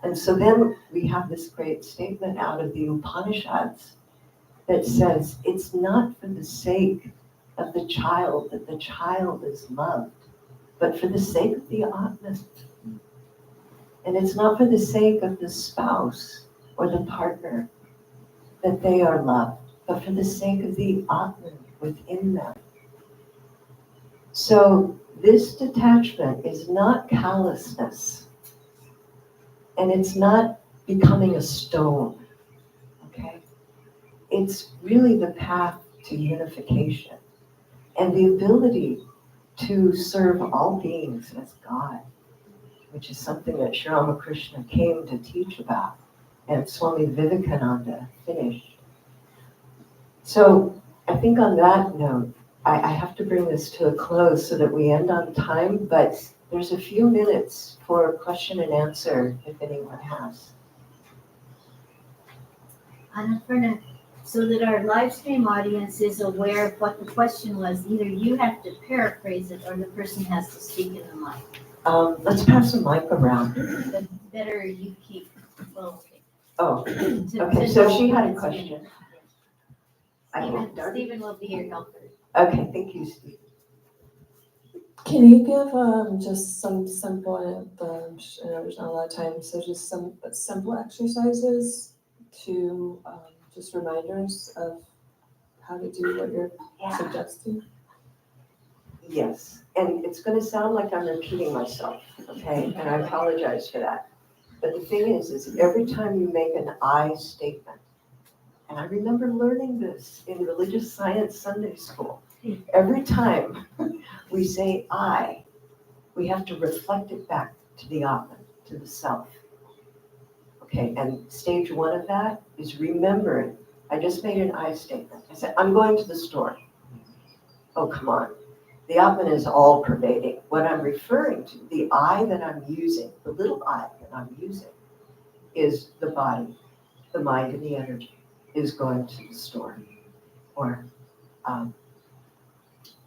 And so then we have this great statement out of the Upanishads that says, it's not for the sake of the child that the child is loved, but for the sake of the Atman. And it's not for the sake of the spouse or the partner that they are loved, but for the sake of the Atman within them. So this detachment is not callousness, and it's not becoming a stone, okay? It's really the path to unification and the ability to serve all beings as God, which is something that Sri Ramakrishna came to teach about, and Swami Vivekananda finished. So I think on that note, I have to bring this to a close so that we end on time, but there's a few minutes for question and answer if anyone has. Annapurna, so that our live stream audience is aware of what the question was, either you have to paraphrase it or the person has to speak in the mic. Let's pass the mic around. The better you keep, well, okay. Oh, okay, so she had a question. Stephen will be here helping. Okay, thank you, Steve. Can you give just some simple, I know there's not a lot of time, so just some simple exercises to just reminders of how to do what you're suggesting? Yes, and it's going to sound like I'm repeating myself, okay? And I apologize for that. But the thing is every time you make an I statement, and I remember learning this in religious science Sunday school, every time we say I, we have to reflect it back to the Atman, to the self. Okay, and stage one of that is remembering. I just made an I statement. I said, I'm going to the store. Oh, come on. The Atman is all pervading. What I'm referring to, the I that I'm using, the little I that I'm using, is the body, the mind, and the energy is going to the store. Or,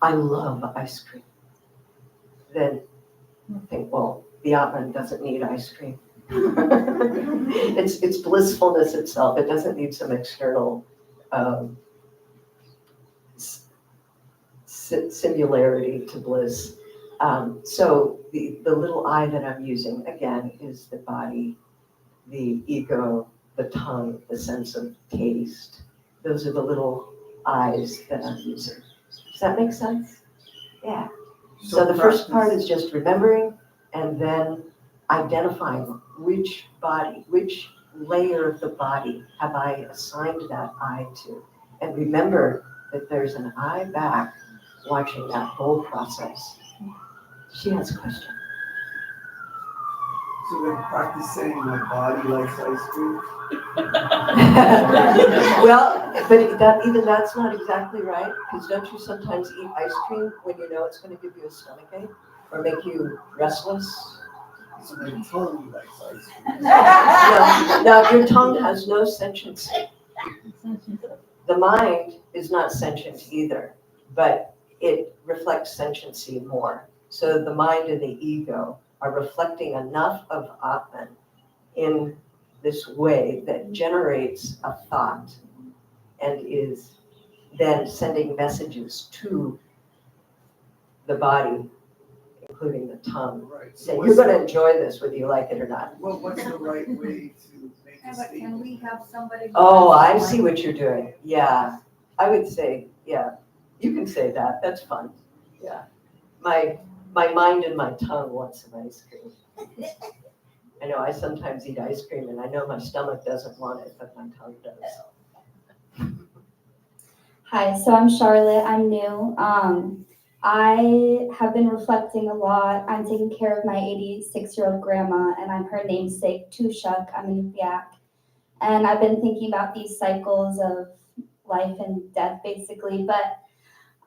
I love ice cream. Then think, well, the Atman doesn't need ice cream. It's blissfulness itself. It doesn't need some external similarity to bliss. So the little I that I'm using, again, is the body, the ego, the tongue, the sense of taste. Those are the little I's that I'm using. Does that make sense? Yeah. So the first part is just remembering and then identifying which body, which layer of the body have I assigned that I to. And remember that there's an I back watching that whole process. She has a question. So we're practicing my body likes ice cream. Well, but that's not exactly right, because don't you sometimes eat ice cream when you know it's going to give you a stomachache or make you restless? So my tongue likes ice cream. No, your tongue has no sentiency. The mind is not sentient either, but it reflects sentiency more. So the mind and the ego are reflecting enough of Atman in this way that generates a thought and is then sending messages to the body, including the tongue, Right. saying, you're going to enjoy this whether you like it or not. Well, what's the right way to make a But statement? can we have somebody? Oh, I see what you're doing. Yeah, I would say, yeah, you can say that. That's fun. Yeah. My mind and my tongue want some ice cream. I know I sometimes eat ice cream and I know my stomach doesn't want it, but my tongue does. Hi, so I'm Charlotte. I'm new. I have been reflecting a lot. I'm taking care of my 86-year-old grandma, and I'm her namesake, Tushuk. I'm in Yak. And I've been thinking about these cycles of life and death, basically. But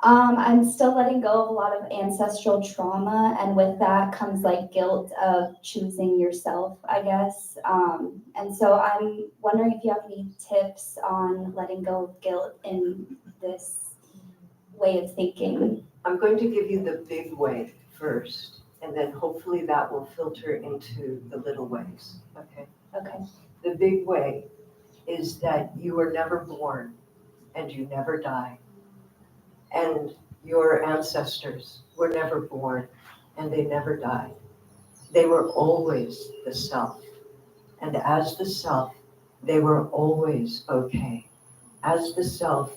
I'm still letting go of a lot of ancestral trauma, and with that comes like guilt of choosing yourself, I guess. And so I'm wondering if you have any tips on letting go of guilt in this way of thinking. I'm going to give you the big way first, and then hopefully that will filter into the little ways, okay? Okay. The big way is that you were never born and you never die. And your ancestors were never born and they never died. They were always the self. And as the self, they were always okay. As the self,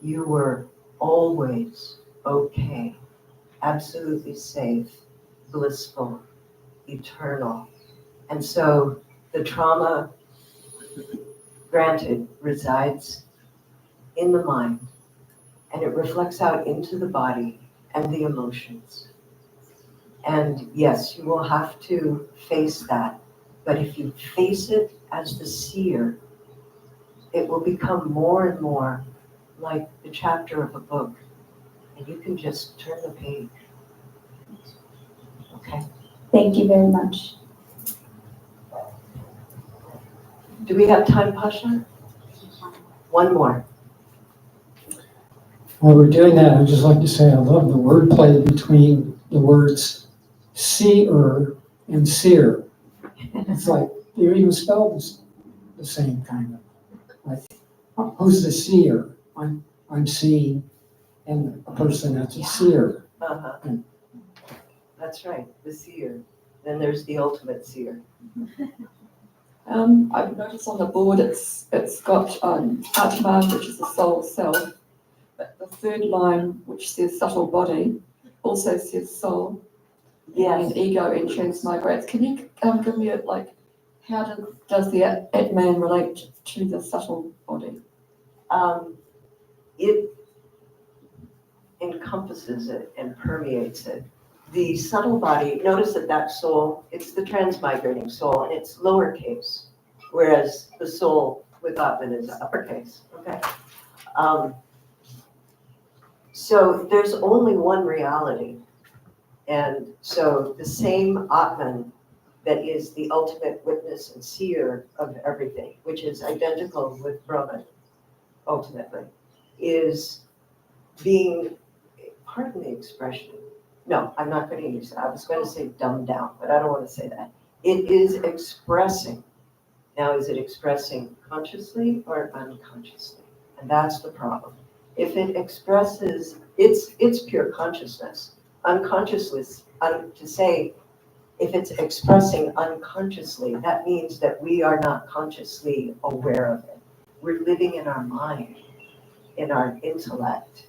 you were always okay. Absolutely safe, blissful, eternal. And so the trauma, granted, resides in the mind, and it reflects out into the body and the emotions. And yes, you will have to face that. But if you face it as the seer, it will become more and more like the chapter of a book. And you can just turn the page. Okay? Thank you very much. Do we have time, Pasha? One more. While we're doing that, I'd just like to say I love the wordplay between the words seer and seer. It's like they're even spelled the same kind of. Like, who's the seer? I'm seeing, and a person that's a seer. Uh-huh. That's right, the seer. Then there's the ultimate seer. I've noticed on the board it's got Atman, which is the soul self. But the third line, which says subtle body, also says soul. Yes. And ego and transmigrates. Can you give me how does the Atman relate to the subtle body? It encompasses it and permeates it. The subtle body, notice that soul, it's the transmigrating soul, and it's lowercase, whereas the soul with Atman is uppercase, okay? So there's only one reality. And so the same Atman that is the ultimate witness and seer of everything, which is identical with Brahman, ultimately, is being, pardon the expression, no, I'm not going to use that. I was going to say dumbed down, but I don't want to say that. It is expressing. Now, is it expressing consciously or unconsciously? And that's the problem. If it expresses, it's pure consciousness. Unconsciously, to say, if it's expressing unconsciously, that means that we are not consciously aware of it. We're living in our mind, in our intellect,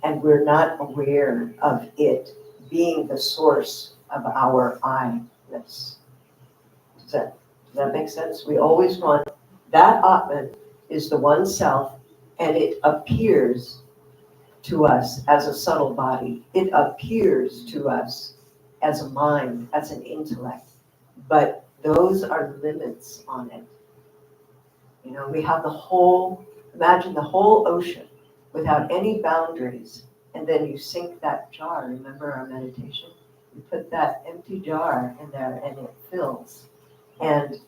and we're not aware of it being the source of our I-ness. Does that make sense? We always want, that Atman is the one self, and it appears to us as a subtle body. It appears to us as a mind, as an intellect. but those are limits on it. You know, we have imagine the whole ocean without any boundaries, and then you sink that jar. Remember our meditation? You put that empty jar in there and it fills. And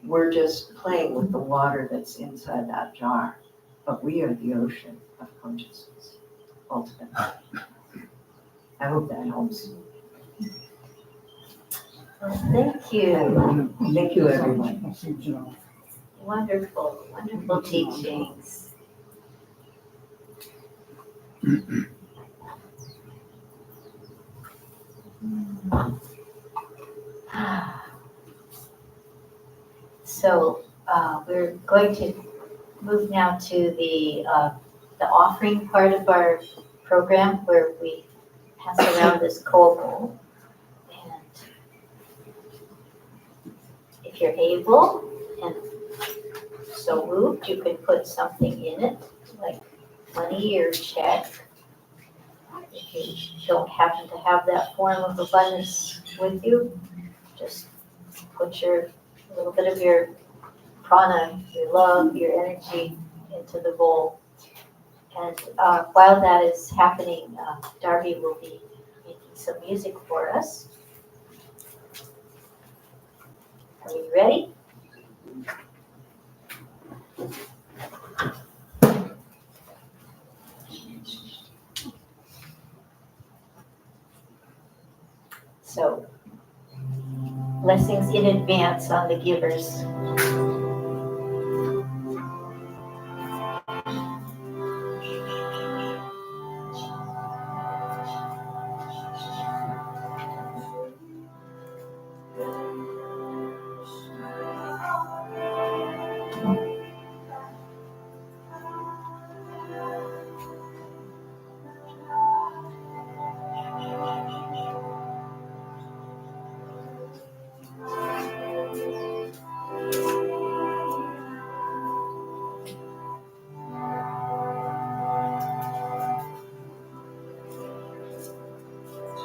we're just playing with the water that's inside that jar. But we are the ocean of consciousness, ultimately. I hope that helps. Well, thank you. Thank you, everyone. Wonderful, wonderful teachings. So we're going to move now to the offering part of our program where we pass around this coal bowl. And if you're able and so moved, you can put something in it, like money or check. If you don't happen to have that form of abundance with you, just put a little bit of your prana, your love, your energy into the bowl. And while that is happening, Darby will be making some music for us. Are you ready? So, blessings in advance on the givers.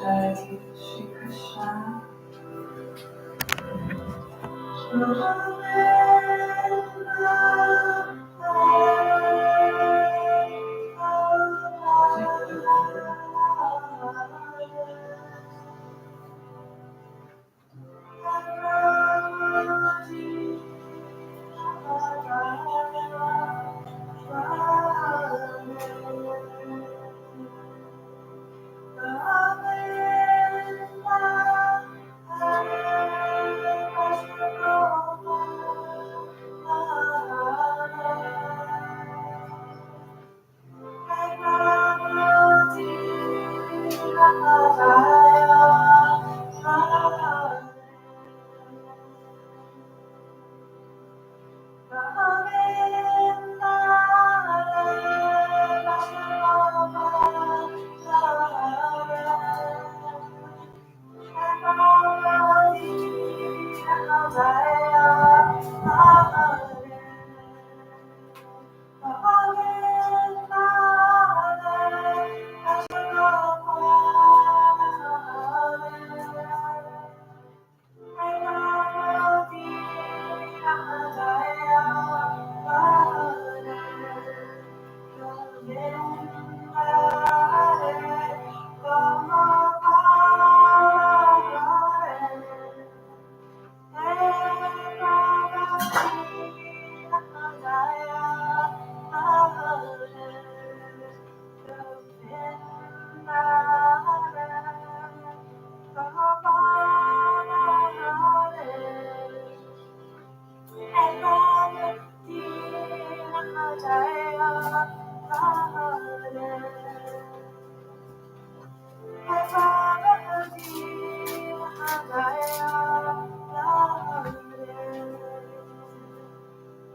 Jai Shri Krishna.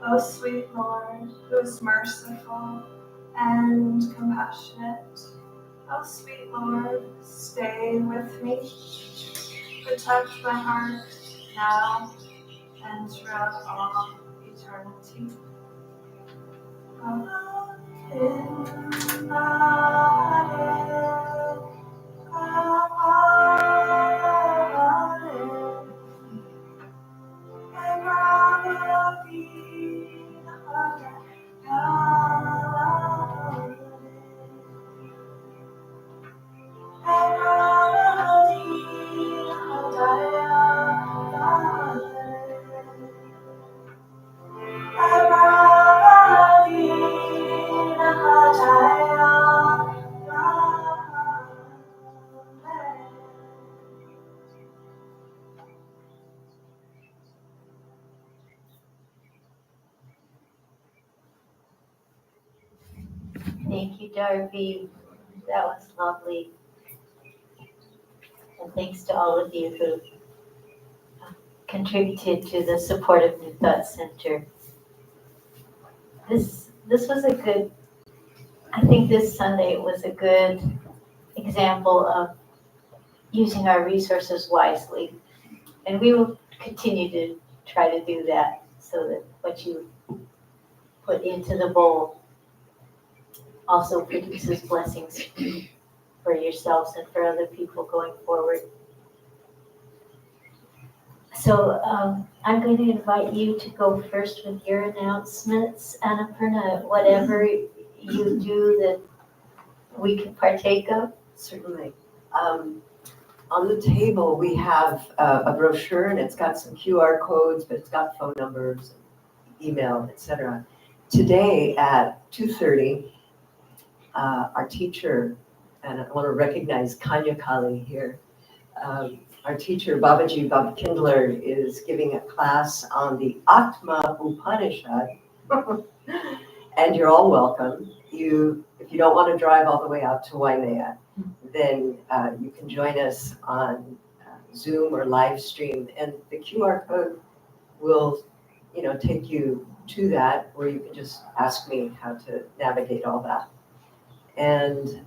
O sweet Lord, who is merciful and compassionate, O sweet Lord, stay with me, protect my heart now and throughout all eternity. Thank you, Darby. That was lovely. And thanks to all of you who contributed to the support of New Thought Center. This was a good, I think this Sunday was a good example of using our resources wisely. And we will continue to try to do that so that what you put into the bowl also produces blessings for yourselves and for other people going forward. So I'm going to invite you to go first with your announcements, Annapurna, whatever you do that we can partake of. Certainly. On the table, we have a brochure, and it's got some QR codes, but it's got phone numbers, email, etc. Today at 2:30, our teacher, and I want to recognize Kanya Kali here, our teacher, Babaji Bab Kindler, is giving a class on the Atma Upanishad, and you're all welcome. If you don't want to drive all the way out to Waimea, then you can join us on Zoom or live stream, and the QR code will, take you to that, where you can just ask me how to navigate all that. And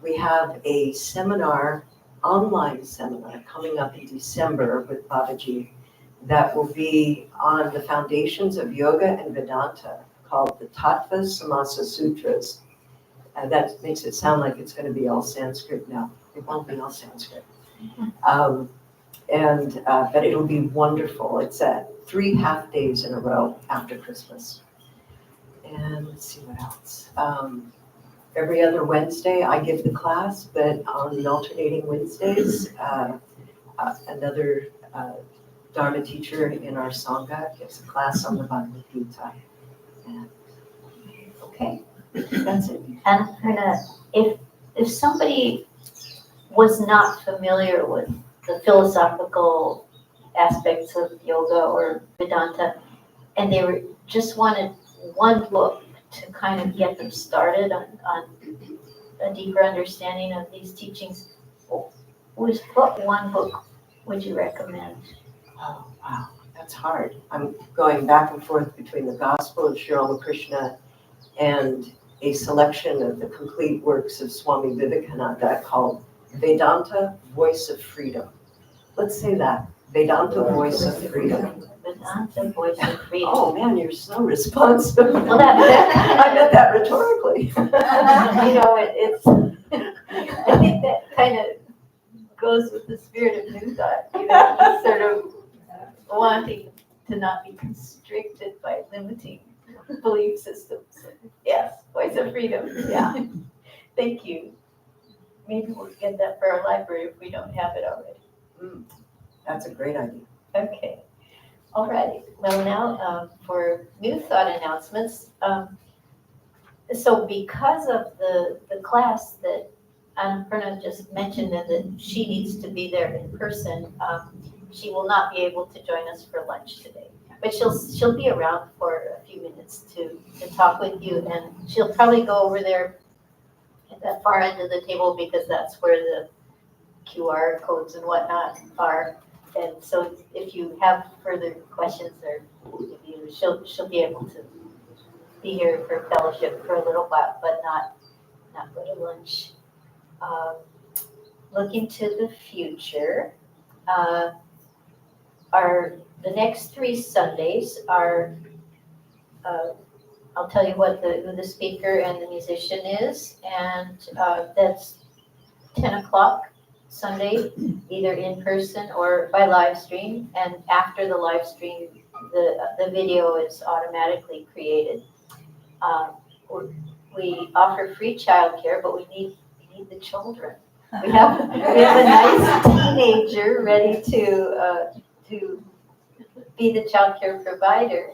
we have a seminar, online seminar, coming up in December with Babaji that will be on the foundations of yoga and Vedanta, called the Tattva Samasa Sutras. That makes it sound like it's going to be all Sanskrit. No, it won't be all Sanskrit. But it'll be wonderful. It's 3 half days in a row after Christmas. And let's see what else. Every other Wednesday I give the class, but on alternating Wednesdays, another Dharma teacher in our Sangha gives a class on the Bhagavad Gita. Okay, that's it. And if somebody was not familiar with the philosophical aspects of yoga or Vedanta, and they just wanted one book to kind of get them started on a deeper understanding of these teachings, what one book would you recommend? Oh, wow, that's hard. I'm going back and forth between the Gospel of Sri Ramakrishna and a selection of the complete works of Swami Vivekananda called Vedanta, Voice of Freedom. Let's say that, Vedanta, Voice of Freedom. Vedanta, Voice of Freedom. Oh man, you're so responsive. Well, I meant that rhetorically. It's I think that kind of goes with the spirit of New Thought, just sort of wanting to not be constricted by limiting belief systems. Yes, Voice of Freedom, yeah. Thank you. Maybe we'll get that for our library if we don't have it already. That's a great idea. Okay. All right. Well, now for New Thought announcements. So because of the class that Annapurna just mentioned and that she needs to be there in person, she will not be able to join us for lunch today. But she'll be around for a few minutes to talk with you, and she'll probably go over there at that far end of the table because that's where the QR codes and whatnot are. And so if you have further questions or she'll be able to be here for fellowship for a little while, but not go to lunch. Looking to the future, the next 3 Sundays are, I'll tell you who the speaker and the musician is, and that's 10 o'clock Sunday, either in person or by live stream. And after the live stream, the video is automatically created. We offer free childcare, but we need the children. We have a nice teenager ready to be the childcare provider.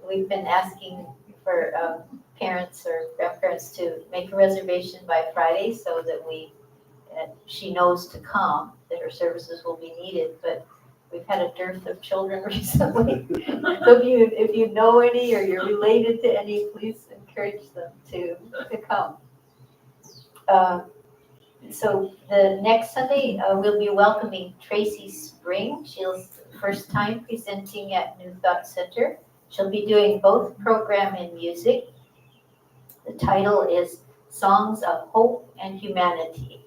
We've been asking for parents or grandparents to make a reservation by Friday so that she knows to come, that her services will be needed. But we've had a dearth of children recently. So if you know any or you're related to any, please encourage them to come. So the next Sunday, we'll be welcoming Tracy Spring. She's first time presenting at New Thought Center. She'll be doing both program and music. The title is Songs of Hope and Humanity.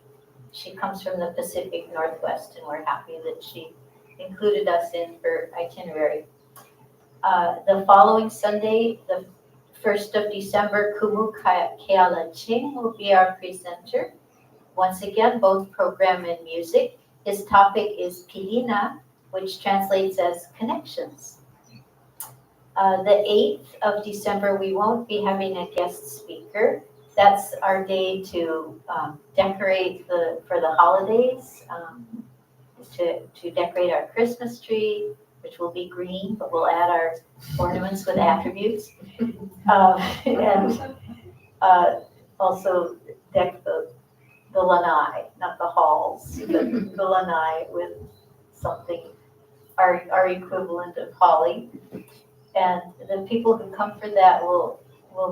She comes from the Pacific Northwest, and we're happy that she included us in her itinerary. The following Sunday, the 1st of December, Kumu Keala Ching will be our presenter. Once again, both program and music. His topic is Pilina, which translates as connections. The 8th of December, we won't be having a guest speaker. That's our day to decorate for the holidays, to decorate our Christmas tree, which will be green, but we'll add our ornaments with attributes. And also deck the lanai, not the halls, but the lanai with something, our equivalent of holly. And the people who come for that will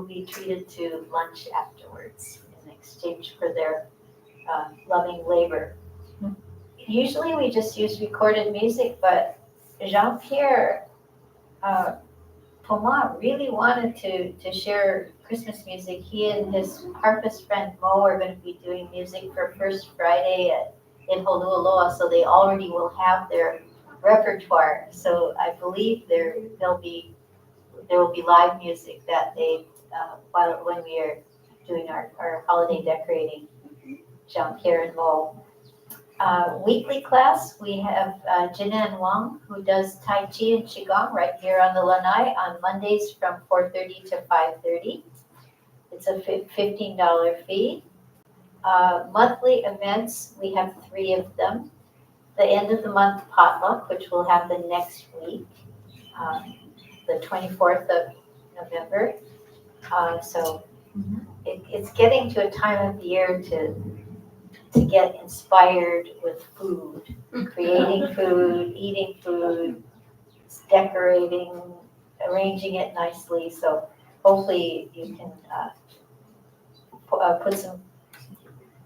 be treated to lunch afterwards in exchange for their loving labor. Usually we just use recorded music, but Jean-Pierre Thomas really wanted to share Christmas music. He and his harpist friend Mo are going to be doing music for First Friday in Holualoa, so they already will have their repertoire. So I believe there will be live music that day when we are doing our holiday decorating, Jean-Pierre and Mo. Weekly class, we have Jinan Wang, who does Tai Chi and Qigong right here on the lanai on Mondays from 4:30 to 5:30. It's a $15 fee. Monthly events, we have 3 of them. The end of the month potluck, which will happen next week, the 24th of November. So it's getting to a time of the year to get inspired with food, creating food, eating food, decorating, arranging it nicely. So hopefully you can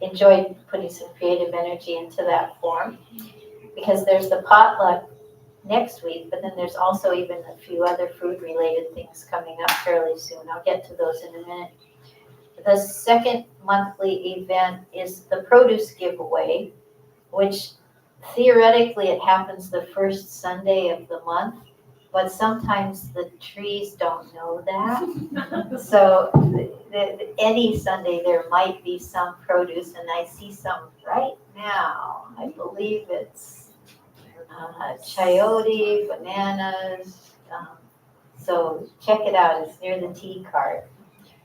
enjoy putting some creative energy into that form, because there's the potluck next week, but then there's also even a few other food related things coming up fairly soon. I'll get to those in a minute. The second monthly event is the produce giveaway, which theoretically it happens the first Sunday of the month, but sometimes the trees don't know that. So any Sunday there might be some produce, and I see some right now. I believe it's chayote, bananas. So check it out. It's near the tea cart.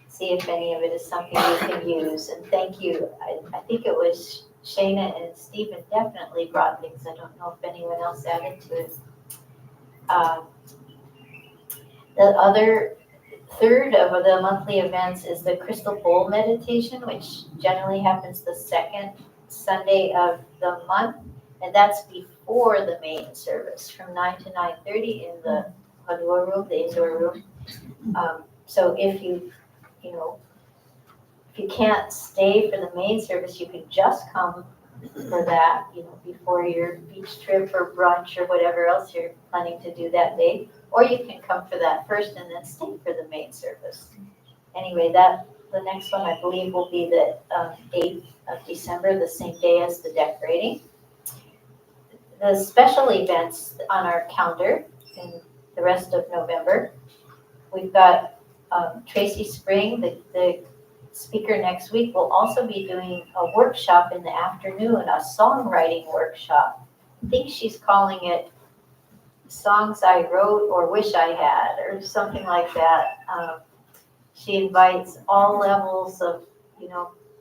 See if any of it is something you can use. And thank you. I think it was Shayna and Stephen definitely brought things. I don't know if anyone else added to it. The other third of the monthly events is the Crystal Bowl meditation, which generally happens the second Sunday of the month. And that's before the main service from 9 to 9:30 in the Hadua room, the indoor room. So if you can't stay for the main service, you can just come for that, before your beach trip or brunch or whatever else you're planning to do that day. Or you can come for that first and then stay for the main service. Anyway, the next one I believe will be the 8th of December, the same day as the decorating. The special events on our calendar in the rest of November, we've got Tracy Spring, the speaker next week will also be doing a workshop in the afternoon, a songwriting workshop. I think she's calling it Songs I Wrote or Wish I Had, or something like that. She invites all levels of,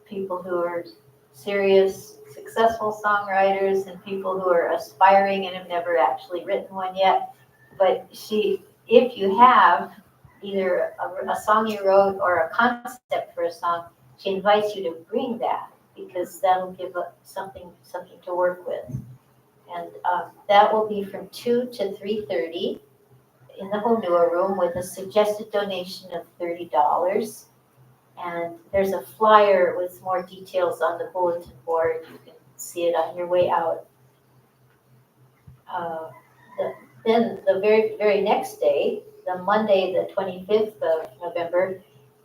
people who are serious, successful songwriters and people who are aspiring and have never actually written one yet. But if you have either a song you wrote or a concept for a song, she invites you to bring that, because that'll give something to work with. And that will be from 2 to 3:30 in the Honua room with a suggested donation of $30. And there's a flyer with more details on the bulletin board. You can see it on your way out. Then the very, very next day, the Monday, the 25th of November,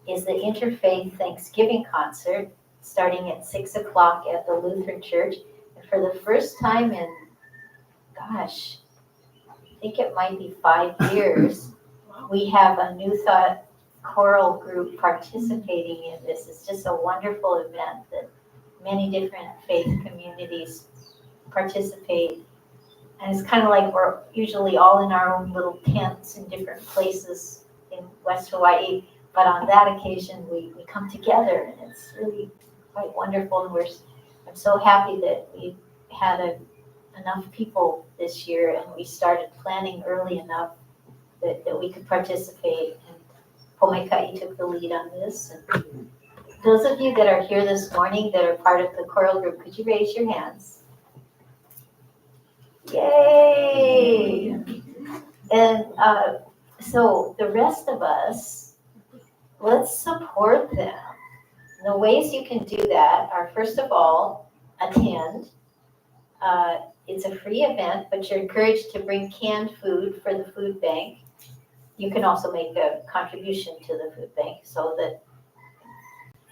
is the Interfaith Thanksgiving concert starting at 6 o'clock at the Lutheran Church. And for the first time in, I think it might be 5 years, we have a New Thought choral group participating in this. It's just a wonderful event that many different faith communities participate. And it's kind of like we're usually all in our own little tents in different places in West Hawaii. But on that occasion, we come together, and it's really quite wonderful. And I'm so happy that we had enough people this year, and we started planning early enough that we could participate. And Pomeikai took the lead on this. And those of you that are here this morning that are part of the choral group, could you raise your hands? Yay! And so the rest of us, let's support them. The ways you can do that are, first of all, attend. It's a free event, but you're encouraged to bring canned food for the food bank. You can also make a contribution to the food bank so that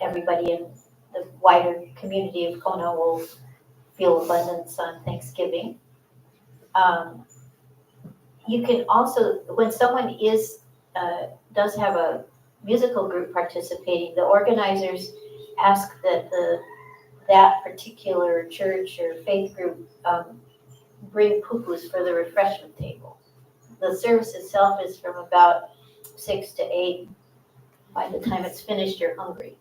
everybody in the wider community of Kona will feel abundance on Thanksgiving. You can also, when someone does have a musical group participating, the organizers ask that that particular church or faith group bring pupus for the refreshment table. The service itself is from about 6 to 8. By the time it's finished, you're hungry.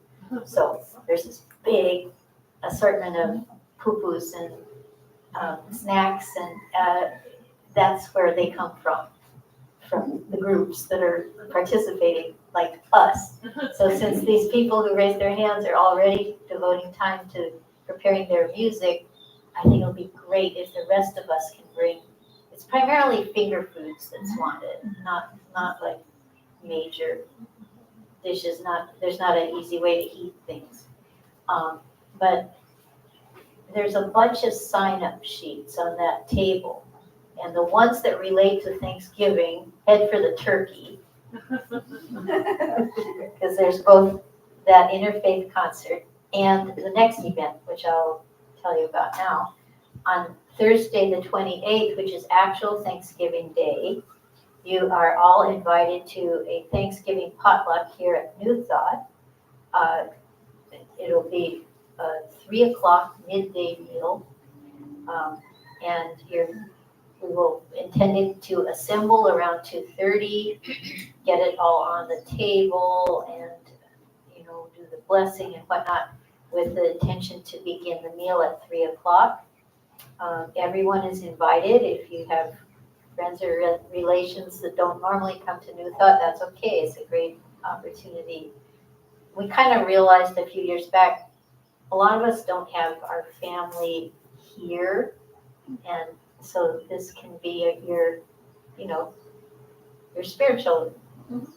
So there's this big assortment of pupus and snacks, and that's where they come from the groups that are participating, like us. So since these people who raised their hands are already devoting time to preparing their music, I think it'll be great if the rest of us can bring. It's primarily finger foods that's wanted, not like major dishes. There's not an easy way to heat things, but there's a bunch of sign-up sheets on that table. And the ones that relate to Thanksgiving, head for the turkey. Because there's both that interfaith concert and the next event, which I'll tell you about now. On Thursday, the 28th, which is actual Thanksgiving Day, you are all invited to a Thanksgiving potluck here at New Thought. It'll be a 3 o'clock midday meal. And we will intend to assemble around 2:30, get it all on the table, and do the blessing and whatnot, with the intention to begin the meal at 3 o'clock. Everyone is invited. If you have friends or relations that don't normally come to New Thought, that's okay. It's a great opportunity. We kind of realized a few years back, a lot of us don't have our family here, and so this can be your spiritual,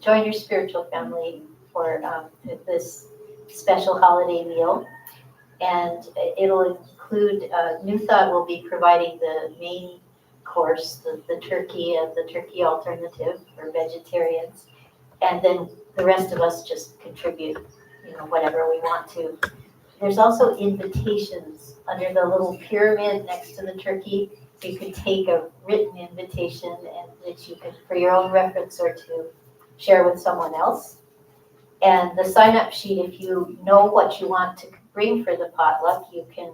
join your spiritual family for this special holiday meal. And it'll include, New Thought will be providing the main course, the turkey and the turkey alternative for vegetarians. And then the rest of us just contribute, whatever we want to. There's also invitations under the little pyramid next to the turkey. You could take a written invitation and that you can, for your own reference or to share with someone else. And the sign-up sheet, if you know what you want to bring for the potluck, you can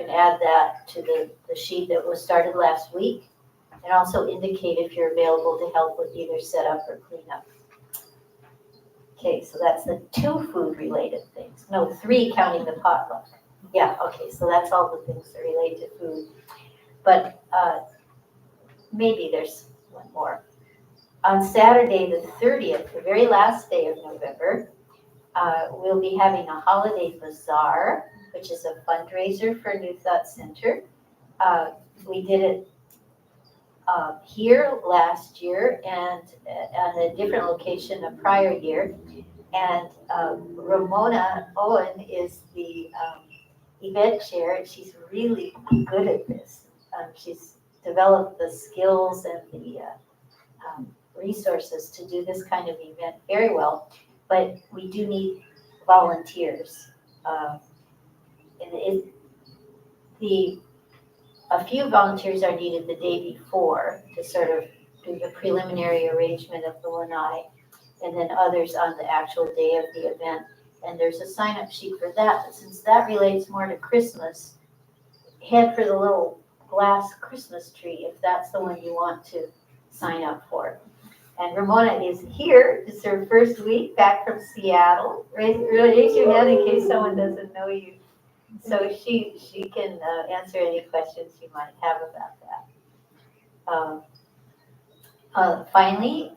add that to the sheet that was started last week, and also indicate if you're available to help with either setup or cleanup. Okay, so that's the 2 food-related things. No, 3 counting the potluck. Yeah, okay, so that's all the things that relate to food. But maybe there's one more. On Saturday, the 30th, the very last day of November, we'll be having a holiday bazaar, which is a fundraiser for New Thought Center. We did it here last year and at a different location a prior year. And Ramona Owen is the event chair, and she's really good at this. She's developed the skills and the resources to do this kind of event very well, but we do need volunteers. A few volunteers are needed the day before to sort of do the preliminary arrangement of the lanai, and then others on the actual day of the event. And there's a sign-up sheet for that, but since that relates more to Christmas, head for the little glass Christmas tree if that's the one you want to sign up for. And Ramona is here. It's her first week back from Seattle. Raise your hand in case someone doesn't know you. So she can answer any questions you might have about that. Finally,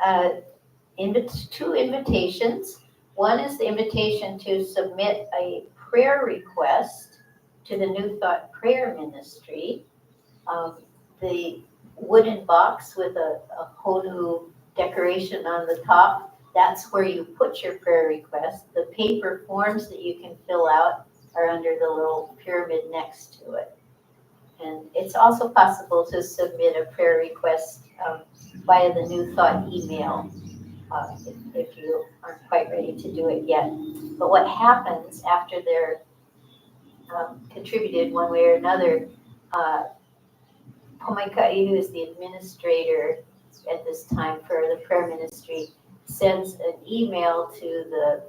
2 invitations. One is the invitation to submit a prayer request to the New Thought Prayer Ministry. The wooden box with a honu decoration on the top, that's where you put your prayer request. The paper forms that you can fill out are under the little pyramid next to it. And it's also possible to submit a prayer request via the New Thought email if you aren't quite ready to do it yet. But what happens after they're contributed one way or another, Pomaika'i, who is the administrator at this time for the prayer ministry, sends an email to the,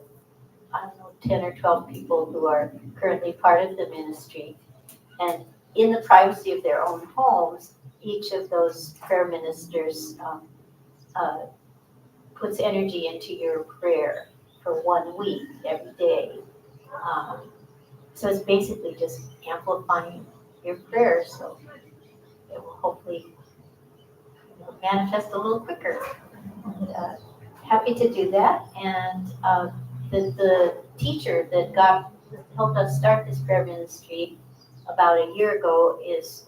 10 or 12 people who are currently part of the ministry. And in the privacy of their own homes, each of those prayer ministers puts energy into your prayer for 1 week, every day. So it's basically just amplifying your prayers, so it will hopefully manifest a little quicker. Happy to do that. And the teacher that helped us start this prayer ministry about a year ago is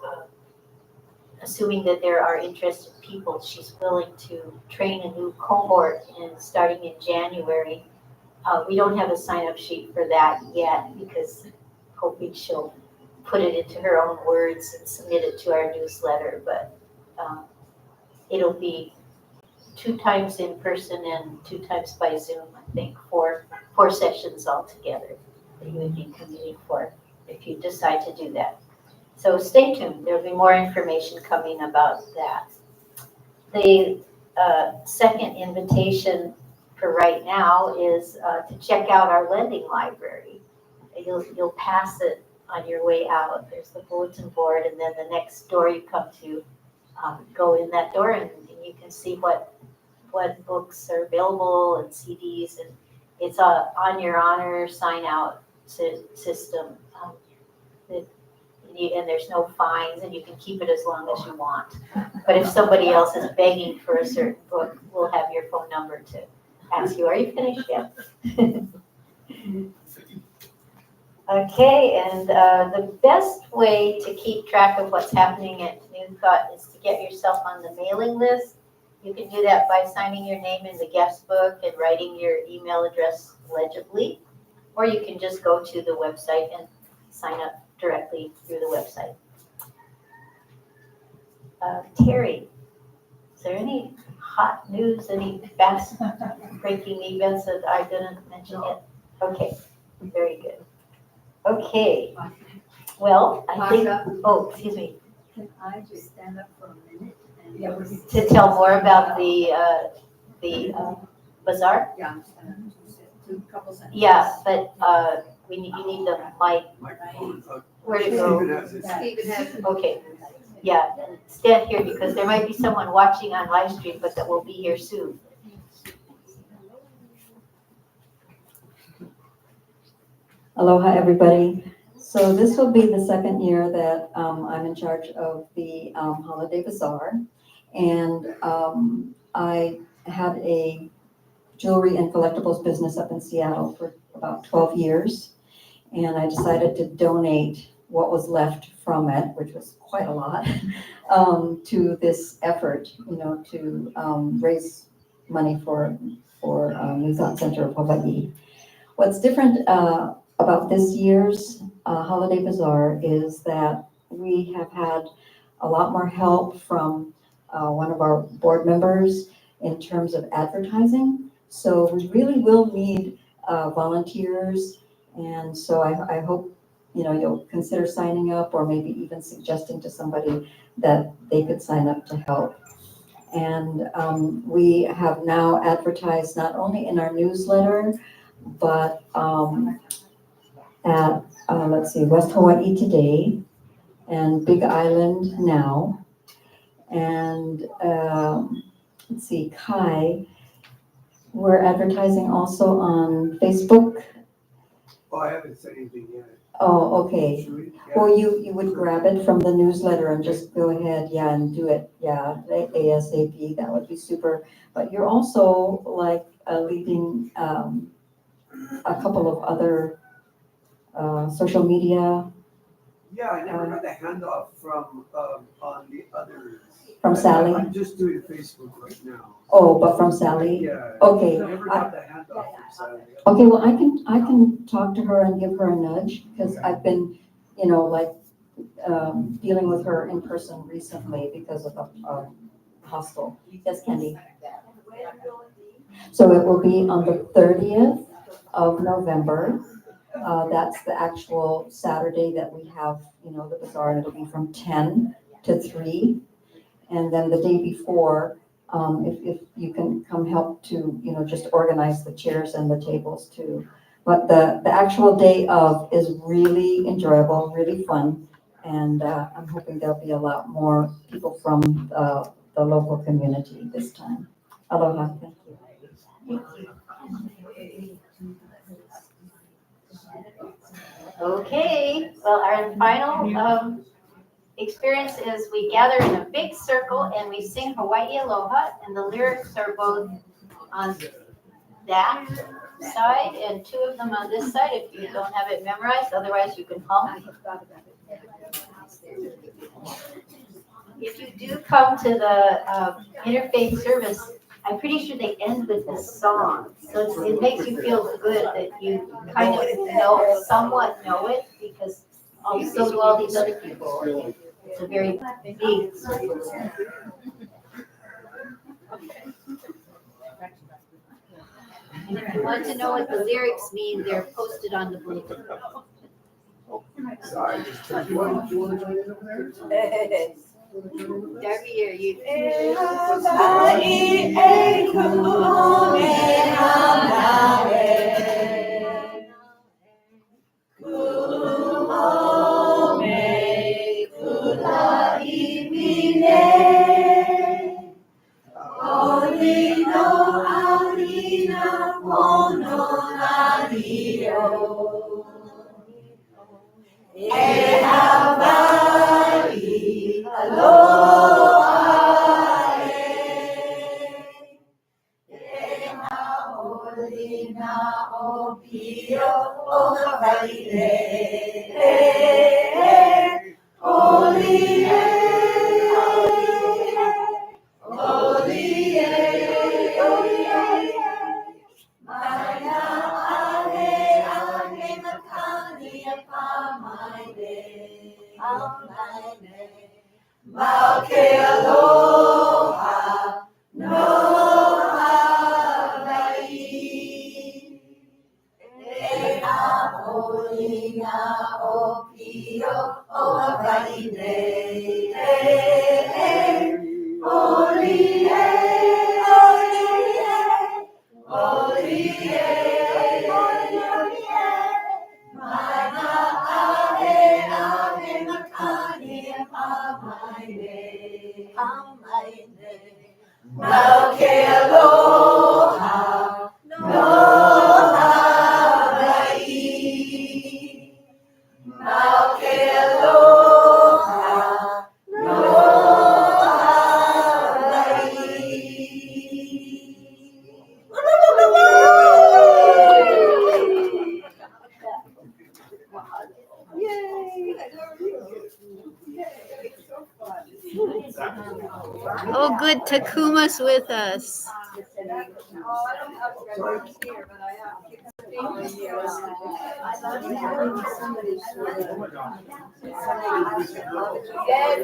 assuming that there are interested people. She's willing to train a new cohort starting in January. We don't have a sign-up sheet for that yet because hoping she'll put it into her own words and submit it to our newsletter. But it'll be 2 times in person and 2 times by Zoom, I think, 4 sessions altogether that you would be committing for if you decide to do that. So stay tuned. There'll be more information coming about that. The second invitation for right now is to check out our lending library. You'll pass it on your way out. There's the bulletin board, and then the next door you come to, go in that door and you can see what books are available and CDs, and it's a on your honor sign out system. And there's no fines, and you can keep it as long as you want. But if somebody else is begging for a certain book, we'll have your phone number to ask you, are you finished yet? Okay, and the best way to keep track of what's happening at New Thought is to get yourself on the mailing list. You can do that by signing your name in the guest book and writing your email address legibly, or you can just go to the website and sign up directly through the website. Terry, is there any hot news, any fast breaking events that I didn't mention yet? Okay, very good. Okay, well, I think, oh, excuse me. Can I just stand up for a minute? To tell more about the Bazaar? Yeah. Two couples. Yeah, but, you need the mic. Where to go? Stephen has it. Okay, yeah, and stand here because there might be someone watching on live stream, but that will be here soon. Aloha, everybody. So this will be the second year that I'm in charge of the Holiday Bazaar. And I had a jewelry and collectibles business up in Seattle for about 12 years. And I decided to donate what was left from it, which was quite a lot, to this effort, to raise money for New Thought Center of Hawaii. What's different about this year's Holiday Bazaar is that we have had a lot more help from one of our board members in terms of advertising. So we really will need volunteers. And so I hope, you'll consider signing up or maybe even suggesting to somebody that they could sign up to help. And we have now advertised not only in our newsletter, but at, West Hawaii Today and Big Island Now. And Kai. We're advertising also on Facebook. Oh, I haven't said anything yet. Oh, okay. Should we? Yeah. Well, you would grab it from the newsletter and just go ahead, and do it, ASAP, that would be super. But you're also leading a couple of other social media. Yeah, I never got the handoff from, on the others. From Sally? I'm just doing Facebook right now. Oh, but from Sally? Yeah. Okay. I never got the handoff from Sally. Okay, well, I can talk to her and give her a nudge, because I've been, dealing with her in person recently because of the hostel. Yes, Candy? So it will be on the 30th of November. That's the actual Saturday that we have, the bazaar, and it'll be from 10 to 3. And then the day before, if you can come help to, just organize the chairs and the tables too. But the actual day of is really enjoyable, really fun. And I'm hoping there'll be a lot more people from the local community this time. Aloha, thank you. Okay, well, our final experience is we gather in a big circle and we sing Hawaii Aloha, and the lyrics are both on that side and 2 of them on this side if you don't have it memorized, otherwise you can hum. If you do come to the interfaith service, I'm pretty sure they end with this song. So it makes you feel good that you kind of somewhat know it, because so do all these other people. It's a very big circle. And if you want to know what the lyrics mean, they're posted on the bulletin. Sorry. You want to join in over there? Darby, are you? Mauke aloha, aloha mai. Mauke aloha, aloha mai. Oh, good Takuma's with us. Yes.